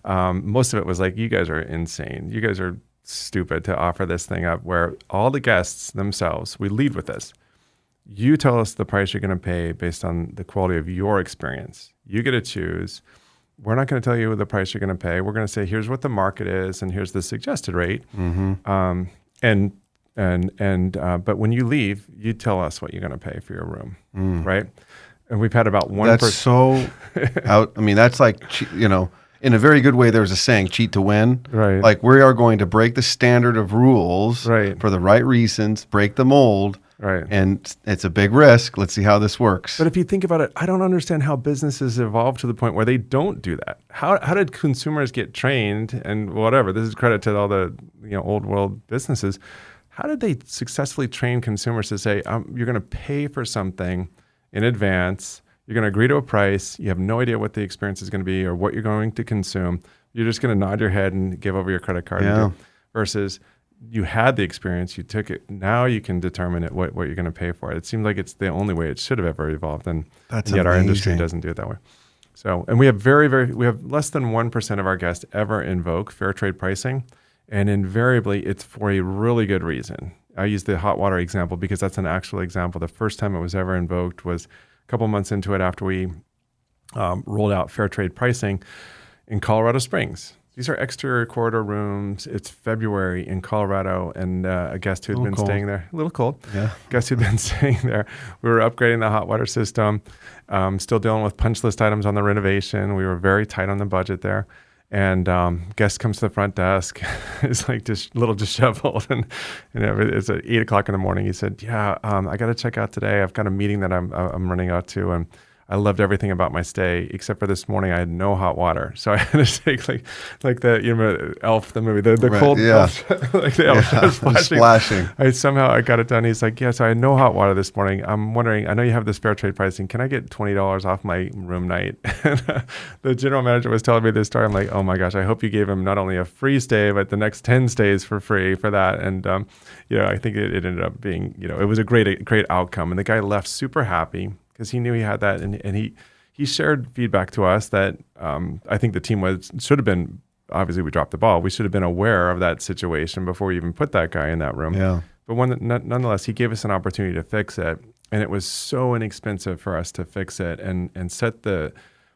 Most of it was like, you guys are insane. You guys are stupid to offer this thing up, where all the guests themselves, we lead with this. You tell us the price you're going to pay based on the quality of your experience. You get to choose. We're not going to tell you the price you're going to pay. We're going to say, here's what the market is, and here's the suggested rate. But when you leave, you tell us what you're going to pay for your room, right? And we've had about 1%. That's so out. I mean, that's like, in a very good way, there's a saying, cheat to win. Right. Like, we are going to break the standard of rules for the right reasons, break the mold. Right. And it's a big risk. Let's see how this works. But if you think about it, I don't understand how businesses evolve to the point where they don't do that. How did consumers get trained, and whatever, this is credit to all the old world businesses. How did they successfully train consumers to say, you're going to pay for something in advance, you're going to agree to a price, you have no idea what the experience is going to be or what you're going to consume, you're just going to nod your head and give over your credit card, versus you had the experience, you took it, now you can determine what you're going to pay for it. It seems like it's the only way it should have ever evolved, and yet our industry doesn't do it that way. So, and we have we have less than 1% of our guests ever invoke fair trade pricing. And invariably, it's for a really good reason. I use the hot water example because that's an actual example. The first time it was ever invoked was a couple months into it after we rolled out fair trade pricing in Colorado Springs. These are exterior corridor rooms. It's February in Colorado, and a guest who had been staying there, a little cold, guest who'd been staying there. We were upgrading the hot water system, still dealing with punch list items on the renovation. We were very tight on the budget there. And guest comes to the front desk, is like just a little disheveled, and it's at 8:00 in the morning. He said, I got to check out today. I've got a meeting that I'm running out to, and I loved everything about my stay, except for this morning I had no hot water. So I had to take like the Elf, the movie, the cold, like the Elf splashing. I got it done. He's like, so I had no hot water this morning. I'm wondering, I know you have this fair trade pricing. Can I get $20 off my room night? And the general manager was telling me this story. I'm like, oh my gosh, I hope you gave him not only a free stay, but the next 10 stays for free for that. And I think it ended up being, it was a great outcome. And the guy left super happy, because he knew he had that, and he shared feedback to us that I think the team should have been, obviously we dropped the ball, we should have been aware of that situation before we even put that guy in that room. Yeah. But nonetheless, he gave us an opportunity to fix it, and it was so inexpensive for us to fix it and set the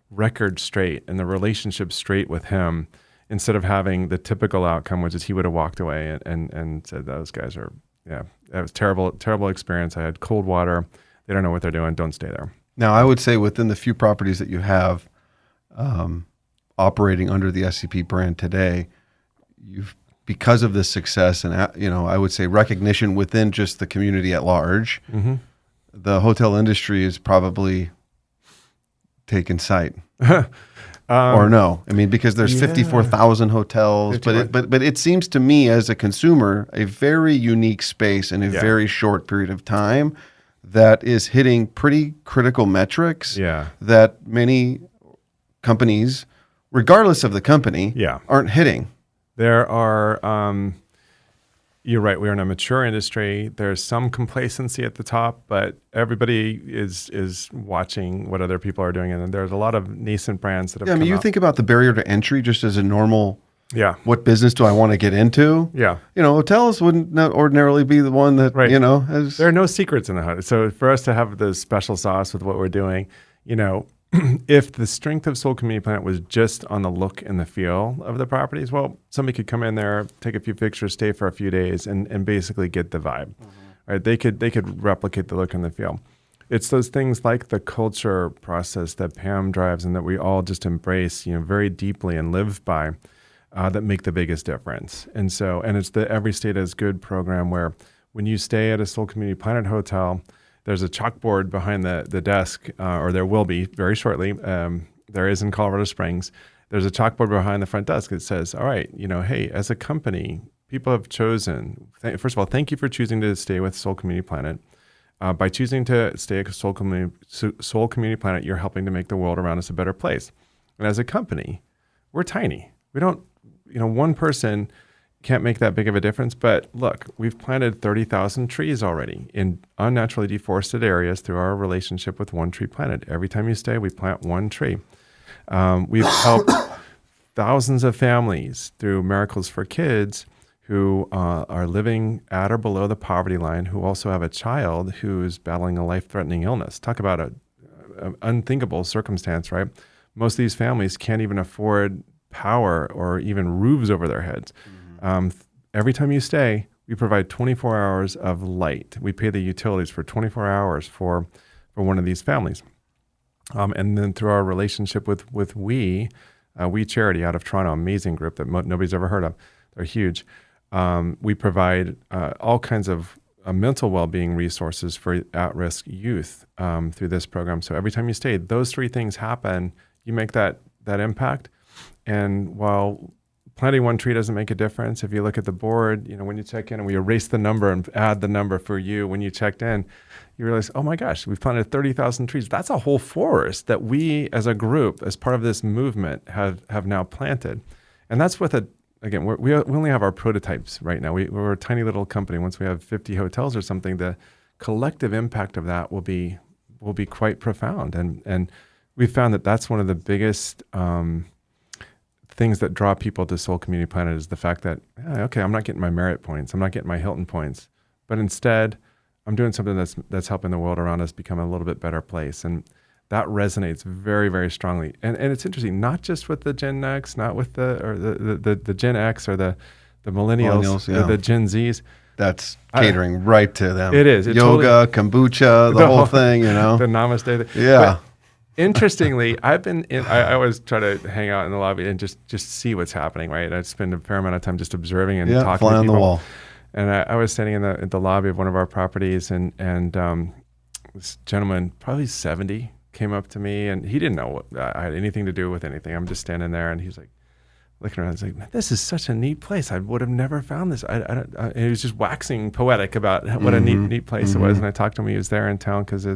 record straight and the relationship straight with him, instead of having the typical outcome, which is he would have walked away and said, those guys are, that was terrible experience. I had cold water. They don't know what they're doing. Don't stay there. Now, I would say within the few properties that you have operating under the SCP brand today, because of this success and I would say recognition within just the community at large, the hotel industry is probably taken sight. Or no? I mean, because there's 54,000 hotels, but it seems to me as a consumer a very unique space in a very short period of time that is hitting pretty critical metrics that many companies, regardless of the company, aren't hitting. There are, you're right, we're in a mature industry. There's some complacency at the top, but everybody is watching what other people are doing. And there's a lot of nascent brands that have come you up. think about the barrier to entry just as a normal Yeah. What business do I want to get into? Yeah. Hotels wouldn't not ordinarily be the one that, Right. has... There are no secrets in the hotel. So for us to have the special sauce with what we're doing, if the strength of Seoul Community Planet was just on the look and the feel of the properties, well, somebody could come in there, take a few pictures, stay for a few days, and basically get the vibe. Right? They could replicate the look and the feel. It's those things like the culture process that Pam drives and that we all just embrace, very deeply and live by, that make the biggest difference. And it's the Every State is Good program where when you stay at a Seoul Community Planet hotel, there's a chalkboard behind the desk, or there will be very shortly. There is in Colorado Springs. There's a chalkboard behind the front desk that says, all right, hey, as a company, people have chosen, first of all, thank you for choosing to stay with Seoul Community Planet. By choosing to stay at Seoul Community Planet, you're helping to make the world around us a better place. And as a company, we're tiny. We don't, one person can't make that big of a difference. But look, we've planted 30,000 trees already in unnaturally deforested areas through our relationship with One Tree Planet. Every time you stay, we plant one tree. We've helped thousands of families through Miracles for Kids who are living at or below the poverty line, who also have a child who's battling a life-threatening illness. Talk about an unthinkable circumstance, right? Most of these families can't even afford power or even roofs over their heads. Every time you stay, we provide 24 hours of light. We pay the utilities for 24 hours for one of these families. And then through our relationship with We Charity out of Toronto, amazing group that nobody's ever heard of. They're huge. We provide all kinds of mental well-being resources for at-risk youth through this program. So every time you stay, those three things happen. You make that impact. And while planting one tree doesn't make a difference, if you look at the board, when you check in and we erase the number and add the number for you when you checked in, you realize, oh my gosh, we've planted 30,000 trees. That's a whole forest that we as a group, as part of this movement, have now planted. And that's with again, we only have our prototypes right now. We're a tiny little company. Once we have 50 hotels or something, the collective impact of that will be quite profound. And we found that that's one of the biggest things that draw people to Seoul Community Planet is the fact that, okay, I'm not getting my merit points. I'm not getting my Hilton points. But instead, I'm doing something that's helping the world around us become a little bit better place. And that resonates very, very strongly. And it's interesting, not just with the Gen X, not with the Gen X or the millennials or the Gen Zs. That's catering right to them. It is. Yoga, kombucha, the whole thing, The namaste. Yeah. But interestingly, I always try to hang out in the lobby and just see what's happening, right? I spend a fair amount of time just observing and talking to people. Fly on the wall. And I was standing in the lobby of one of our properties, and this gentleman, probably 70, came up to me, and he didn't know what I had anything to do with anything. I'm just standing there, and he's like looking around. He's like, "Man, this is such a neat place. I would have never found this." And he was just waxing poetic about what a neat place it was. And I talked to him. He was there in town because he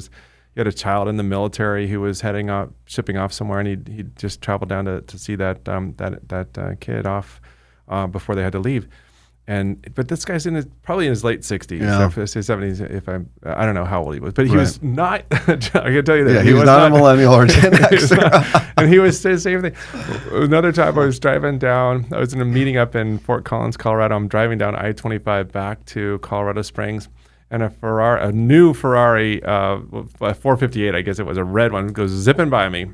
had a child in the military who was shipping off somewhere, and he just traveled down to see that kid off before they had to leave. But this guy's probably in his late 60s, so 70s. I don't know how old he was, but he was not. I can tell you that he was not a millennial or Gen X. And he was the same thing. Another time, I was driving down. I was in a meeting up in Fort Collins, Colorado. I'm driving down I-25 back to Colorado Springs, and a new Ferrari, a 458, I guess it was, a red one, goes zipping by me.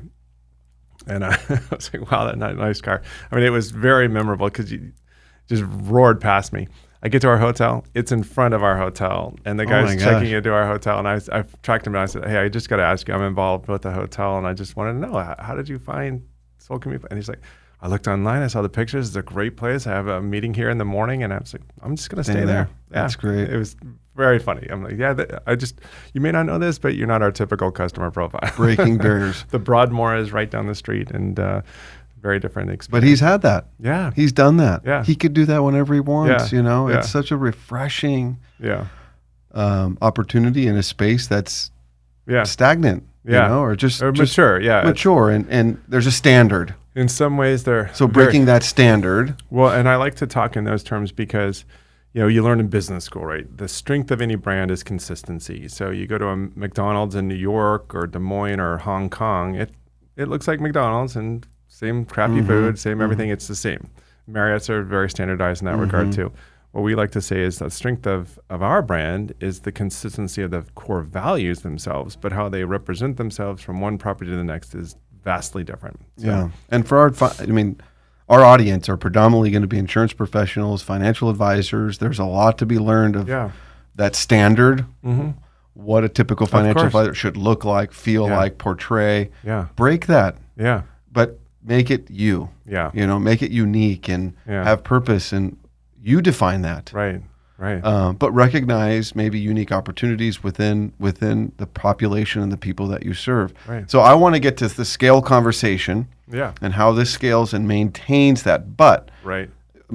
And I was like, "Wow, that nice car." I mean, it was very memorable because just roared past me. I get to our hotel. It's in front of our hotel. And the guy's checking into our hotel. And I tracked him down. I said, "Hey, I just got to ask you. I'm involved with the hotel. And I just wanted to know, how did you find Seoul Community?" And he's like, "I looked online. I saw the pictures. It's a great place. I have a meeting here in the morning." And I was like, "I'm just going to stay there." Yeah, that's great. It was very funny. I'm like, you may not know this, but you're not our typical customer profile. Breaking barriers. The Broadmoor is right down the street. And very different experience. But he's had that. Yeah. He's done that. Yeah. He could do that whenever he wants, Yeah. It's such a refreshing opportunity in a space that's stagnant, or just mature. Mature. And there's a standard. In some ways, So breaking that standard. Well, and I like to talk in those terms because, you learn in business school, right? The strength of any brand is consistency. So you go to a McDonald's in New York or Des Moines or Hong Kong, it looks like McDonald's and same crappy food, same everything. It's the same. Marriott's are very standardized in that regard too. What we like to say is the strength of our brand is the consistency of the core values themselves, but how they represent themselves from one property to the next is vastly different. So, Yeah. And for our audience are predominantly going to be insurance professionals, financial advisors. There's a lot to be learned of that standard, what a typical financial advisor should look like, feel like, portray. Yeah. Break that. Yeah. But make it you. Yeah. Make it unique and have purpose, and you define that. Right. Right. But recognize maybe unique opportunities within the population and the people that you serve. Right. So I want to get to the scale conversation. Yeah. And how this scales and maintains that. But right.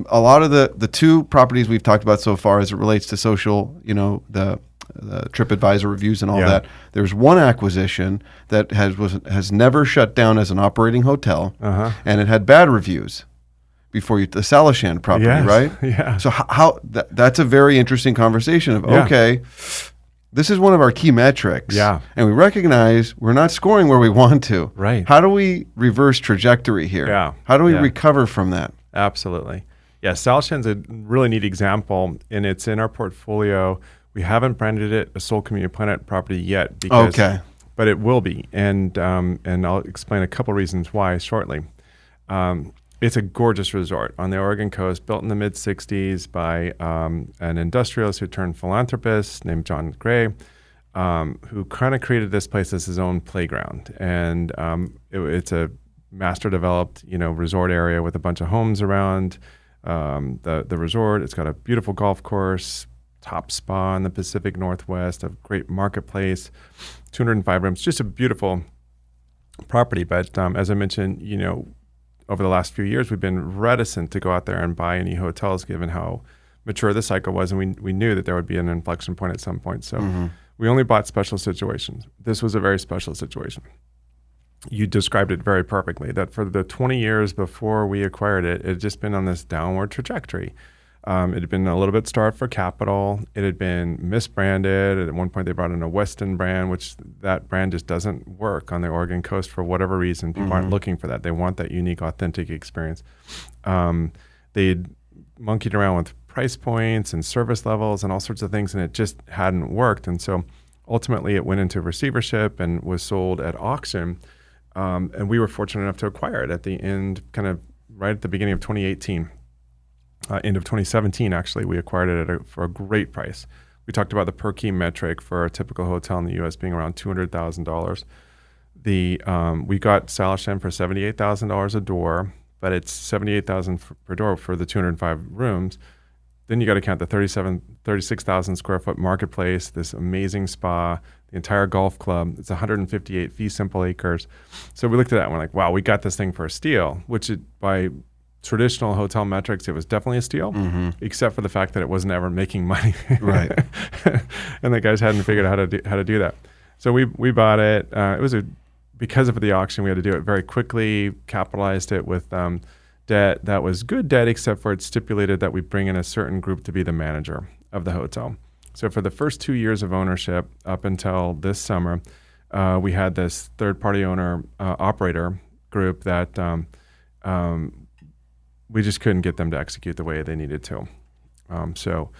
a lot of the two properties we've talked about so far as it relates to social, the TripAdvisor reviews and all that. There's one acquisition that has never shut down as an operating hotel, and it had bad reviews before the Salishan property, right? Yeah. So that's a very interesting conversation of okay, this is one of our key metrics. Yeah. And we recognize we're not scoring where we want to. Right. How do we reverse trajectory here? Yeah. How do we recover from that? Absolutely. Yeah, Salishan's a really neat example, and it's in our portfolio. We haven't branded it a Seoul Community Planet property yet, but it will be, and I'll explain a couple reasons why shortly. It's a gorgeous resort on the Oregon coast, built in the mid-'60s by an industrialist who turned philanthropist named John Gray, who kind of created this place as his own playground. And it's a master-developed, resort area with a bunch of homes around the resort. It's got a beautiful golf course, top spa in the Pacific Northwest, a great marketplace, 205 rooms, just a beautiful property. But as I mentioned, over the last few years, we've been reticent to go out there and buy any hotels given how mature the cycle was. And we knew that there would be an inflection point at some point. So we only bought special situations. This was a very special situation. You described it very perfectly, that for the 20 years before we acquired it, it had just been on this downward trajectory. It had been a little bit starved for capital. It had been misbranded. At one point, they brought in a Weston brand, which that brand just doesn't work on the Oregon coast for whatever reason. People aren't looking for that. They want that unique, authentic experience. They'd monkeyed around with price points and service levels and all sorts of things, and it just hadn't worked. And so ultimately, it went into receivership and was sold at auction. And we were fortunate enough to acquire it at the end, kind of right at the beginning of 2018. End of 2017, actually, we acquired it for a great price. We talked about the per key metric for a typical hotel in the U.S. being around $200,000. We got Salishan for $78,000 a door, but it's $78,000 per door for the 205 rooms. Then you got to count the 36,000 square foot marketplace, this amazing spa, the entire golf club. It's 158 fee simple acres. So we looked at that and we're like, wow, we got this thing for a steal, which by traditional hotel metrics, it was definitely a steal, except for the fact that it wasn't ever making money. Right. And the guys hadn't figured out how to do that. So we bought it. Because of the auction, we had to do it very quickly, capitalized it with debt that was good debt, except for it stipulated that we bring in a certain group to be the manager of the hotel. So for the first 2 years of ownership, up until this summer, we had this third-party owner operator group that we just couldn't get them to execute the way they needed to. So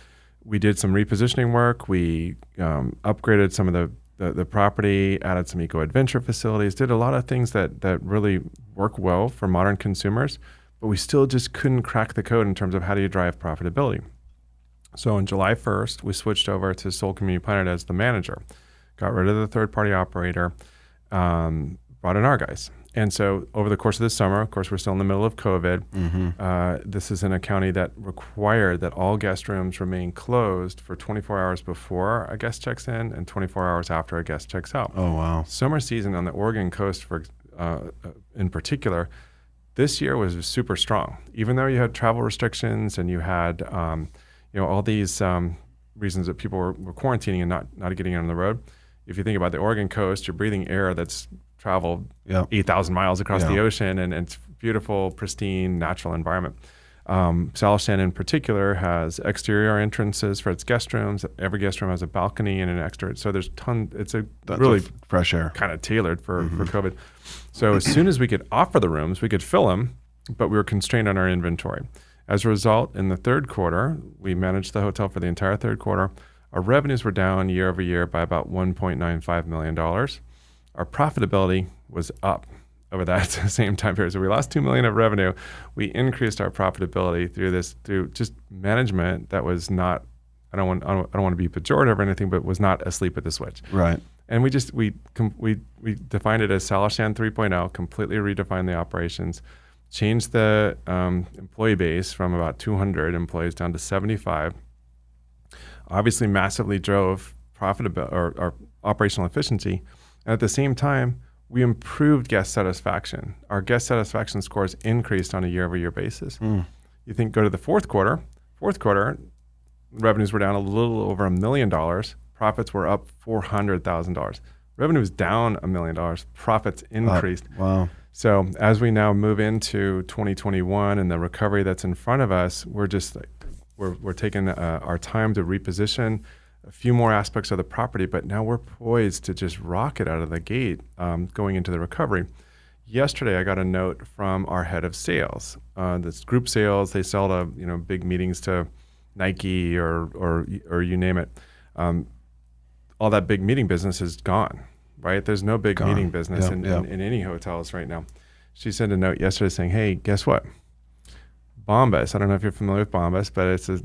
we did some repositioning work. We upgraded some of the property, added some eco-adventure facilities, did a lot of things that really work well for modern consumers, but we still just couldn't crack the code in terms of how do you drive profitability. So on July 1st, we switched over to Seoul Community Planet as the manager, got rid of the third-party operator, brought in our guys. And so over the course of this summer, of course, we're still in the middle of COVID. This is in a county that required that all guest rooms remain closed for 24 hours before a guest checks in and 24 hours after a guest checks out. Oh, wow. Summer season on the Oregon coast, in particular, this year was super strong. Even though you had travel restrictions and you had all these reasons that people were quarantining and not getting on the road. If you think about the Oregon coast, you're breathing air that's traveled 8,000 miles across the ocean, and it's beautiful, pristine, natural environment. Salishan in particular has exterior entrances for its guest rooms. Every guest room has a balcony and an extra. So there's it's really fresh air, kind of tailored for COVID. So as soon as we could offer the rooms, we could fill them. but we were constrained on our inventory. As a result, in the third quarter, we managed the hotel for the entire third quarter. Our revenues were down year over year by about $1.95 million. Our profitability was up over that same time period. So we lost $2 million of revenue. We increased our profitability through just management that was not, I don't want to be pejorative or anything, but was not asleep at the switch. Right. And we defined it as Salishan 3.0, completely redefined the operations, changed the employee base from about 200 employees down to 75. Obviously, massively drove profitability or operational efficiency. And at the same time, we improved guest satisfaction. Our guest satisfaction scores increased on a year-over-year basis. You think go to the fourth quarter, revenues were down a little over $1 million. Profits were up $400,000. Revenue was down $1 million. Profits increased. Wow. So as we now move into 2021 and the recovery that's in front of us, we're taking our time to reposition a few more aspects of the property, but now we're poised to just rocket out of the gate going into the recovery. Yesterday, I got a note from our head of sales. This group sales, they sell to big meetings to Nike or you name it. All that big meeting business is gone. Right? There's no big meeting business in any hotels right now. She sent a note yesterday saying, hey, guess what? Bombas, I don't know if you're familiar with Bombas, but it's the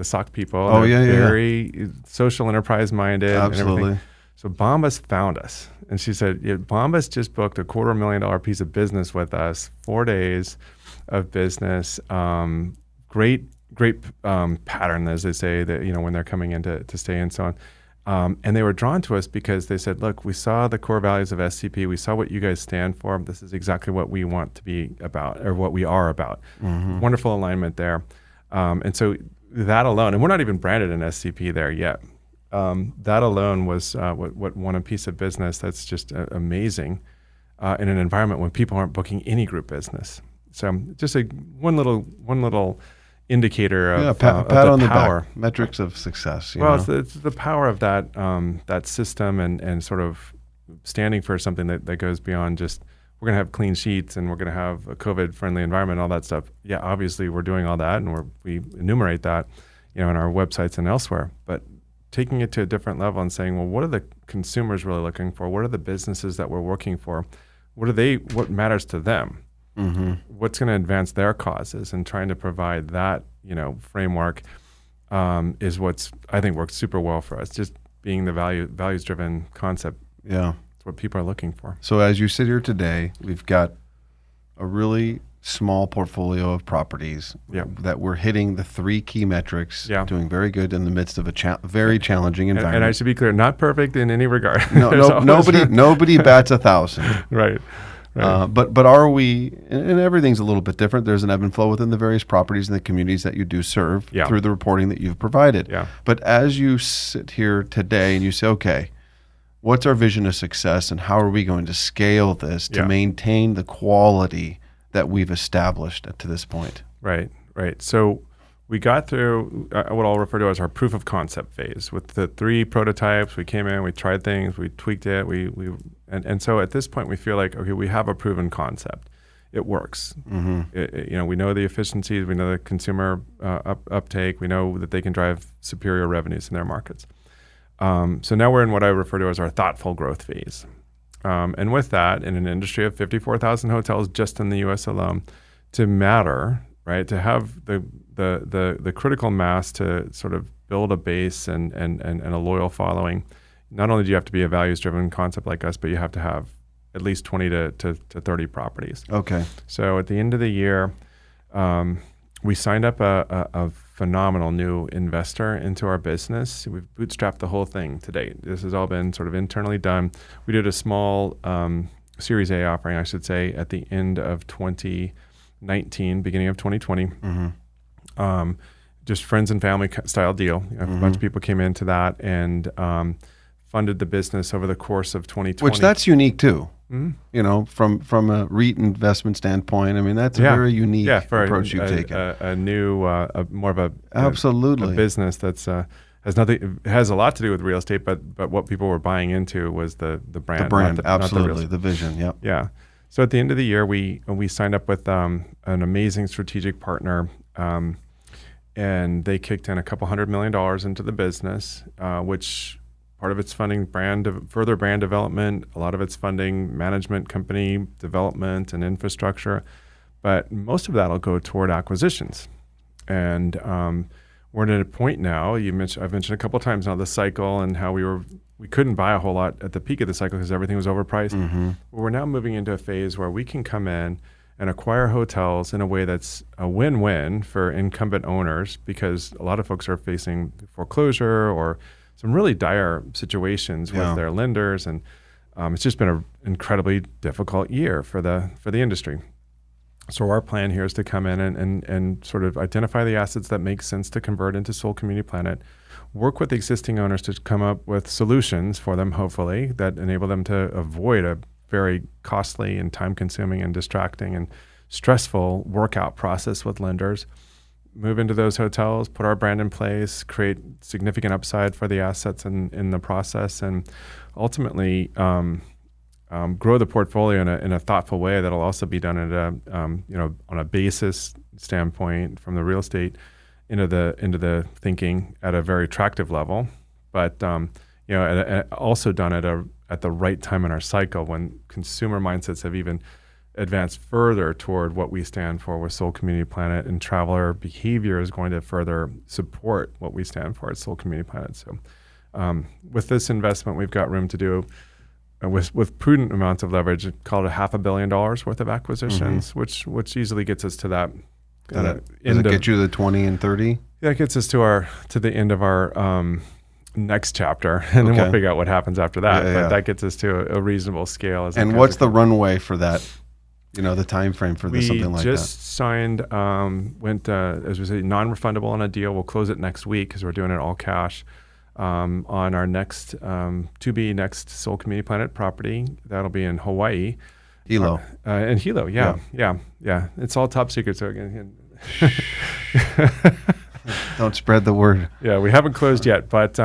sock people. Oh, They're very social enterprise minded. Absolutely. And everything. So Bombas found us. And she said, Bombas just booked a $250,000 piece of business with us, 4 days of business. Great pattern, as they say, that when they're coming in to stay and so on. And they were drawn to us because they said, look, we saw the core values of SCP. We saw what you guys stand for. This is exactly what we want to be about, or what we are about. Mm-hmm. Wonderful alignment there. And so that alone, and we're not even branded in SCP there yet. That alone was what won a piece of business that's just amazing in an environment when people aren't booking any group business. So just one little indicator of pat of on the the power. back. Metrics of success. It's the power of that system and sort of standing for something that goes beyond just we're going to have clean sheets and we're going to have a COVID-friendly environment, all that stuff. Yeah, obviously we're doing all that and we enumerate that, in our websites and elsewhere. But taking it to a different level and saying, well, what are the consumers really looking for? What are the businesses that we're working for? What matters to them? Mm-hmm. What's going to advance their causes, and trying to provide that framework is what's I think works super well for us. Just being the values driven concept. Yeah, it's what people are looking for. So as you sit here today, we've got a really small portfolio of properties that we're hitting the 3 key metrics. Yeah. Doing very good in the midst of a very challenging environment. And I should be clear, not perfect in any regard. Nobody bats 1,000. Right. Right. But are we, and everything's a little bit different. There's an ebb and flow within the various properties and the communities that you do serve through the reporting that you've provided. Yeah. But as you sit here today and you say, okay, what's our vision of success and how are we going to scale this to maintain the quality that we've established to this point? Right. So we got through what I'll refer to as our proof of concept phase. With the 3 prototypes, we came in, we tried things, we tweaked it, and so at this point we feel like, okay, we have a proven concept. It works. Mm-hmm. We know the efficiencies, we know the consumer uptake, we know that they can drive superior revenues in their markets. So now we're in what I refer to as our thoughtful growth phase. And with that, in an industry of 54,000 hotels just in the U.S. alone, to matter, right, to have the critical mass to sort of build a base and a loyal following, not only do you have to be a values-driven concept like us, but you have to have at least 20 to 30 properties. Okay. So at the end of the year, we signed up a phenomenal new investor into our business. We've bootstrapped the whole thing to date. This has all been sort of internally done. We did a small Series A offering, I should say, at the end of 2019, beginning of 2020. Mm-hmm. Just friends and family style deal. A bunch of people came into that and funded the business over the course of 2020. Which that's unique too. Mm-hmm. From a REIT investment standpoint, I mean, that's a very unique approach you've taken. A new, more of a absolutely a business that's has a lot to do with real estate, but what people were buying into was the brand. The brand, absolutely, the vision. Yep. Yeah. So at the end of the year, we signed up with an amazing strategic partner, and they kicked in $200 million into the business, which part of it's funding further brand development, a lot of it's funding management company development and infrastructure, but most of that will go toward acquisitions. And we're at a point now. I've mentioned a couple of times now the cycle and how we couldn't buy a whole lot at the peak of the cycle because everything was overpriced. Mm-hmm. We're now moving into a phase where we can come in and acquire hotels in a way that's a win-win for incumbent owners, because a lot of folks are facing foreclosure or some really dire situations with their lenders, and it's just been an incredibly difficult year for the industry. So our plan here is to come in and sort of identify the assets that make sense to convert into Seoul Community Planet, work with the existing owners to come up with solutions for them, hopefully, that enable them to avoid a very costly and time-consuming and distracting and stressful workout process with lenders, move into those hotels, put our brand in place, create significant upside for the assets in the process, and ultimately grow the portfolio in a thoughtful way that'll also be done at on a basis standpoint from the real estate into the thinking at a very attractive level, but also done at the right time in our cycle when consumer mindsets have even advanced further toward what we stand for with Seoul Community Planet, and traveler behavior is going to further support what we stand for at Seoul Community Planet. So with this investment, we've got room to do with prudent amounts of leverage, call it $500 million worth of acquisitions, which easily gets us to that. Does it get you to the 20 and 30? Yeah, it gets us to the end of our next chapter, and then we'll figure out what happens after that. But that gets us to a reasonable scale. And what's the runway for that? The time frame for something like that. We just signed, went as we say, non-refundable on a deal. We'll close it next week because we're doing it all cash on our next next Seoul Community Planet property. That'll be in Hawaii. Hilo. In Hilo, yeah. It's all top secret. So again, don't spread the word. Yeah, we haven't closed yet, but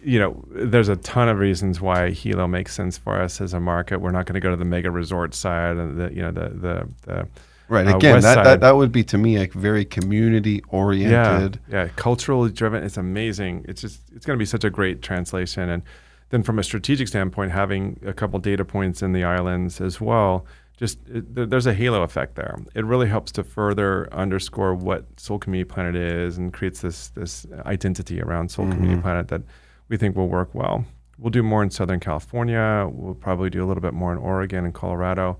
there's a ton of reasons why Hilo makes sense for us as a market. We're not going to go to the mega resort side and the right. Again, that would be to me like very community oriented. Yeah, culturally driven. It's amazing. It's going to be such a great translation. And then from a strategic standpoint, having a couple data points in the islands as well, there's a halo effect there. It really helps to further underscore what Seoul Community Planet is and creates this identity around Seoul Community Planet that we think will work well. We'll do more in Southern California. We'll probably do a little bit more in Oregon and Colorado.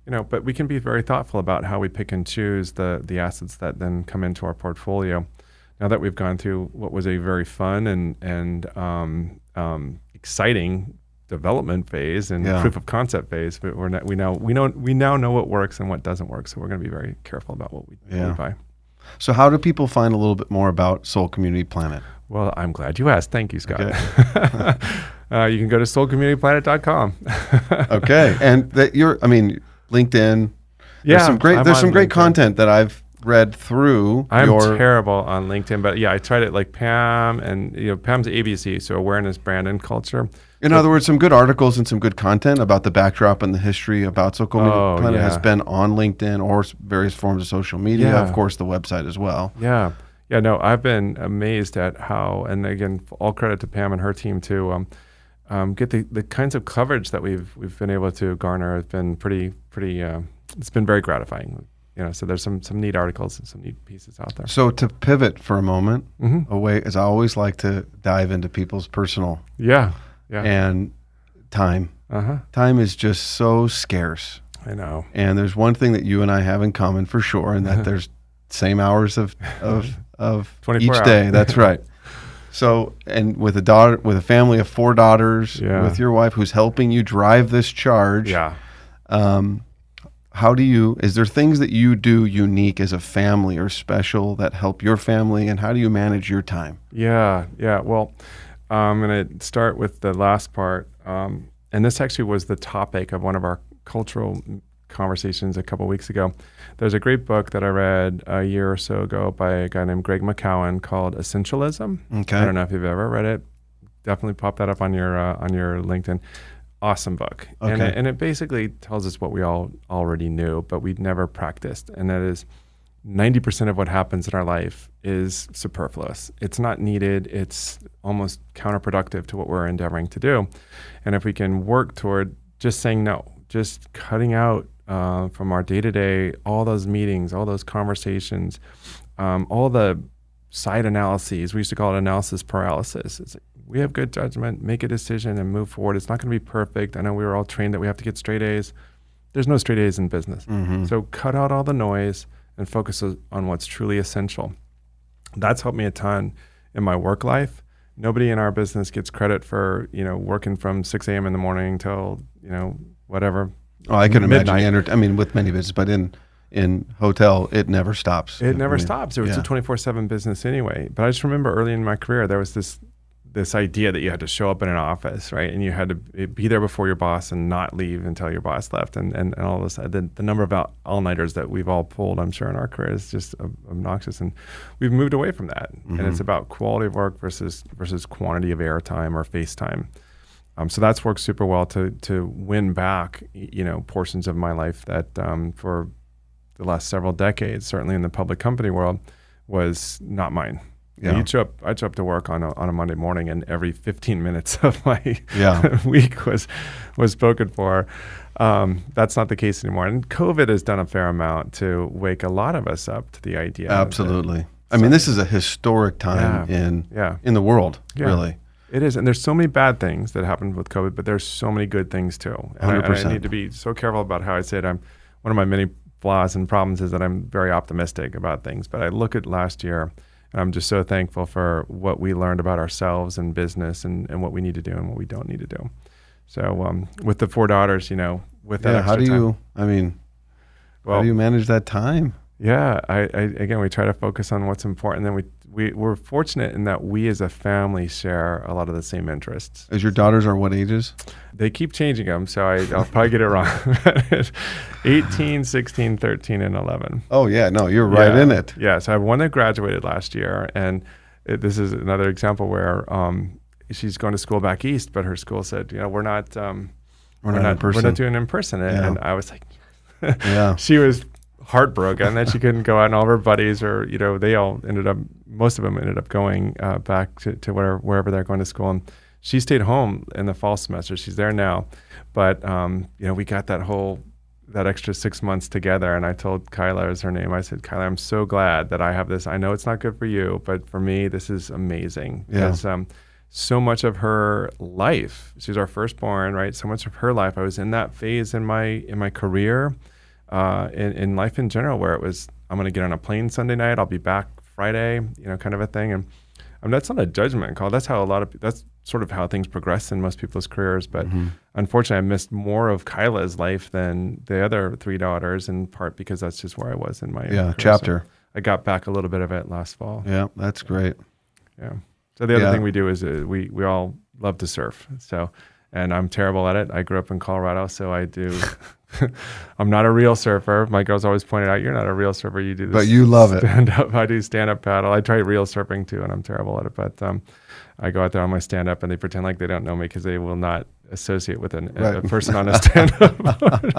But we can be very thoughtful about how we pick and choose the assets that then come into our portfolio. Now that we've gone through what was a very fun and exciting development phase and proof of concept phase, but we now know what works and what doesn't work. So we're going to be very careful about what we buy. So how do people find a little bit more about Seoul Community Planet? Well, I'm glad you asked. Thank you, Scott. Okay. You can go to soulcommunityplanet.com. Okay, and LinkedIn. Yeah, there's some great content that I've read through. I'm terrible on LinkedIn, but I tried it like Pam, and Pam's ABC, so awareness, brand, and culture. In other words, some good articles and some good content about the backdrop and the history about Seoul Community Planet has been on LinkedIn or various forms of social media. Of course, the website as well. Yeah. No, I've been amazed at how, and again, all credit to Pam and her team too. Get the kinds of coverage that we've been able to garner has been pretty. It's been very gratifying. So there's some neat articles and some neat pieces out there. So to pivot for a moment away, as I always like to dive into people's personal and time. Time is just so scarce. I know. And there's one thing that you and I have in common for sure, and that there's same hours of each day. That's right. So, and with a family of 4 daughters, with your wife who's helping you drive this charge. Yeah. Is there things that you do unique as a family or special that help your family, and how do you manage your time? Yeah. Well, I'm going to start with the last part. And this actually was the topic of one of our cultural conversations a couple weeks ago. There's a great book that I read a year or so ago by a guy named Greg McCowan called Essentialism. Okay. I don't know if you've ever read it. Definitely pop that up on your LinkedIn. awesome book. Okay. And it basically tells us what we all already knew, but we'd never practiced. And that is 90% of what happens in our life is superfluous. It's not needed. It's almost counterproductive to what we're endeavoring to do. And if we can work toward just saying no, just cutting out from our day-to-day, all those meetings, all those conversations, all the side analyses. We used to call it analysis paralysis. It's like, we have good judgment, make a decision and move forward. It's not going to be perfect. I know we were all trained that we have to get straight A's. There's no straight A's in business. Mm-hmm. So cut out all the noise and focus on what's truly essential. That's helped me a ton in my work life. Nobody in our business gets credit for, working from 6 a.m. in the morning till, whatever. Oh, I can midnight. imagine, with many businesses, but in hotel, it never stops. It never stops. It was a 24/7 business anyway. But I just remember early in my career, there was this idea that you had to show up in an office, right? And you had to be there before your boss and not leave until your boss left. And all this, the number of all-nighters that we've all pulled, I'm sure, in our career is just obnoxious. And we've moved away from that. Mm-hmm. And it's about quality of work versus quantity of airtime or face time. So that's worked super well to win back, portions of my life that for the last several decades, certainly in the public company world, was not mine. Yeah. I'd show up to work on a Monday morning, and every 15 minutes of my week was spoken for. That's not the case anymore. And COVID has done a fair amount to wake a lot of us up to the idea. Absolutely. This is a historic time in the world, really. It is. And there's so many bad things that happened with COVID, but there's so many good things too. And 100%. I need to be so careful about how I say it. One of my many flaws and problems is that I'm very optimistic about things. But I look at last year, and I'm just so thankful for what we learned about ourselves and business and what we need to do and what we don't need to do. So with the 4 daughters, with that extra time. How do you manage that time? Yeah, again, we try to focus on what's important. Then we're fortunate in that we as a family share a lot of the same interests. As your daughters are what ages? They keep changing them, so I'll probably get it wrong. 18, 16, 13, and 11. Oh, yeah. No, you're right in it. Yeah, so I have one that graduated last year, and this is another example where she's going to school back east, but her school said, we're not doing in person. And I was like, she was heartbroken that she couldn't go out, and all of her buddies most of them ended up going back to wherever they're going to school. And she stayed home in the fall semester. She's there now. But, we got that extra 6 months together. And I told Kyla, is her name, I said, Kyla, I'm so glad that I have this. I know it's not good for you, but for me, this is amazing. Because so much of her life, she's our firstborn, right? So much of her life, I was in that phase in my career, in life in general, where it was, I'm going to get on a plane Sunday night, I'll be back Friday, kind of a thing. And that's not a judgment call. That's how that's sort of how things progress in most people's careers. But unfortunately, I missed more of Kyla's life than the other 3 daughters, in part because that's just where I was in my career. Chapter. So I got back a little bit of it last fall. Yeah, that's great. Yeah. So the other thing we do is we all love to surf. So, and I'm terrible at it. I grew up in Colorado, so I do. I'm not a real surfer. My girls always pointed out, you're not a real surfer. You do this. But you love stand-up. I do stand-up paddle. I try real surfing too, and I'm terrible at it. But I go out there on my stand-up, and they pretend like they don't know me because they will not associate with a person on a stand-up board.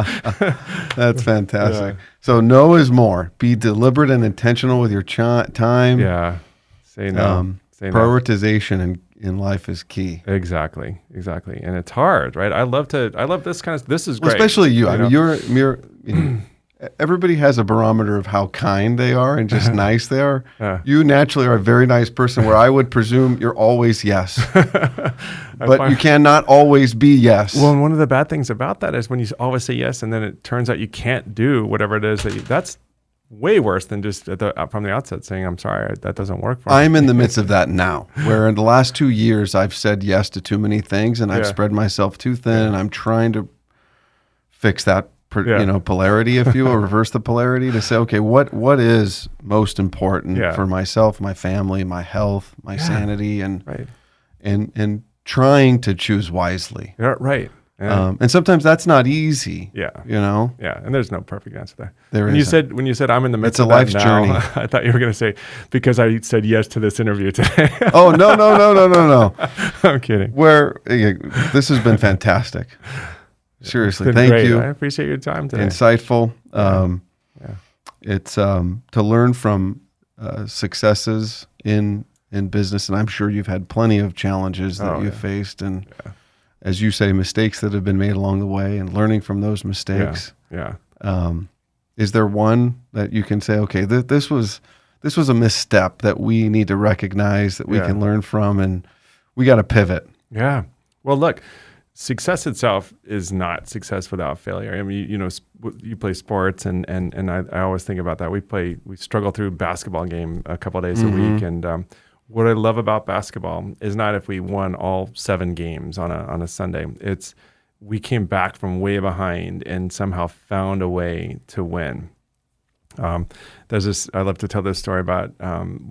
That's fantastic. So no is more. Be deliberate and intentional with your time. Yeah. Say no. Prioritization in life is key. Exactly. And it's hard, right? I love this kind of, this is great. Especially you. You're everybody has a barometer of how kind they are and just nice they are. You naturally are a very nice person, where I would presume you're always yes. But you cannot always be yes. Well, and one of the bad things about that is when you always say yes and then it turns out you can't do whatever it is that's way worse than just from the outset saying, I'm sorry, that doesn't work for me. I'm in the midst of that now, where in the last 2 years, I've said yes to too many things, and I've spread myself too thin, and I'm trying to fix that, polarity, if you will, reverse the polarity to say, okay, what is most important for myself, my family, my health, my sanity, and trying to choose wisely. Yeah, right. Yeah. And sometimes that's not easy. Yeah. You know? Yeah. And there's no perfect answer there. There when isn't. you said I'm in the midst It's a of that life's now, journey. I thought you were going to say, because I said yes to this interview today. Oh, no. I'm kidding. This has been fantastic. Seriously, It's been thank great. you. I appreciate your time today. Insightful. Yeah. It's to learn from successes in business, and I'm sure you've had plenty of challenges that you've faced, and as you say, mistakes that have been made along the way, and learning from those mistakes. Yeah. Is there one that you can say, okay, this was a misstep that we need to recognize, that we can learn from, and we got to pivot? Yeah. Well, look, success itself is not success without failure. I mean, you play sports, and I always think about that. We struggle through basketball game a couple of days a week, and what I love about basketball is not if we won all 7 games on a Sunday. It's we came back from way behind and somehow found a way to win. There's this. I love to tell this story about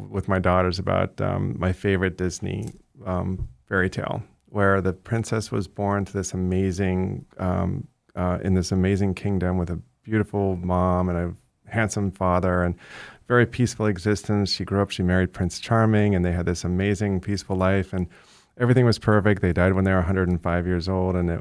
with my daughters about my favorite Disney fairy tale, where the princess was born to this amazing in this amazing kingdom with a beautiful mom and a handsome father and very peaceful existence. She grew up, she married Prince Charming, and they had this amazing, peaceful life, and everything was perfect. They died when they were 105 years old, and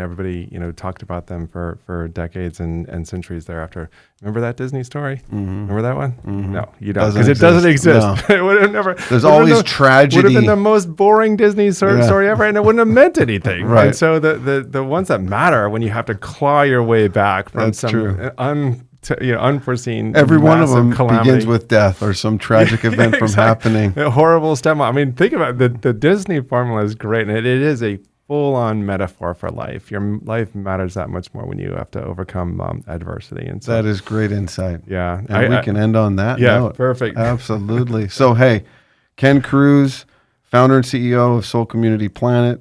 everybody, talked about them for decades and centuries thereafter. Remember that Disney story? Remember that one? No, you don't, because it doesn't exist. No. It would have never. There's always tragedy. Would have been the most boring Disney story ever, and it wouldn't have meant anything. Right. And so the ones that matter are when you have to claw your way back from That's true. unforeseen. Every one of them calamity. begins with death or some tragic event from happening. A horrible stepmom. I mean, think about it. The Disney formula is great, and it is a full-on metaphor for life. Your life matters that much more when you have to overcome adversity. And so That is great insight. Yeah, And we can end on that note. Perfect. Absolutely. So, hey, Ken Cruz, founder and CEO of Seoul Community Planet.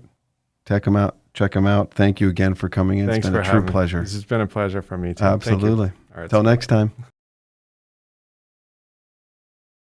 Check him out. Thank you again for coming in. Thanks it's been for a true having me. pleasure. This has been a pleasure for me too. Absolutely. All right, Till next time.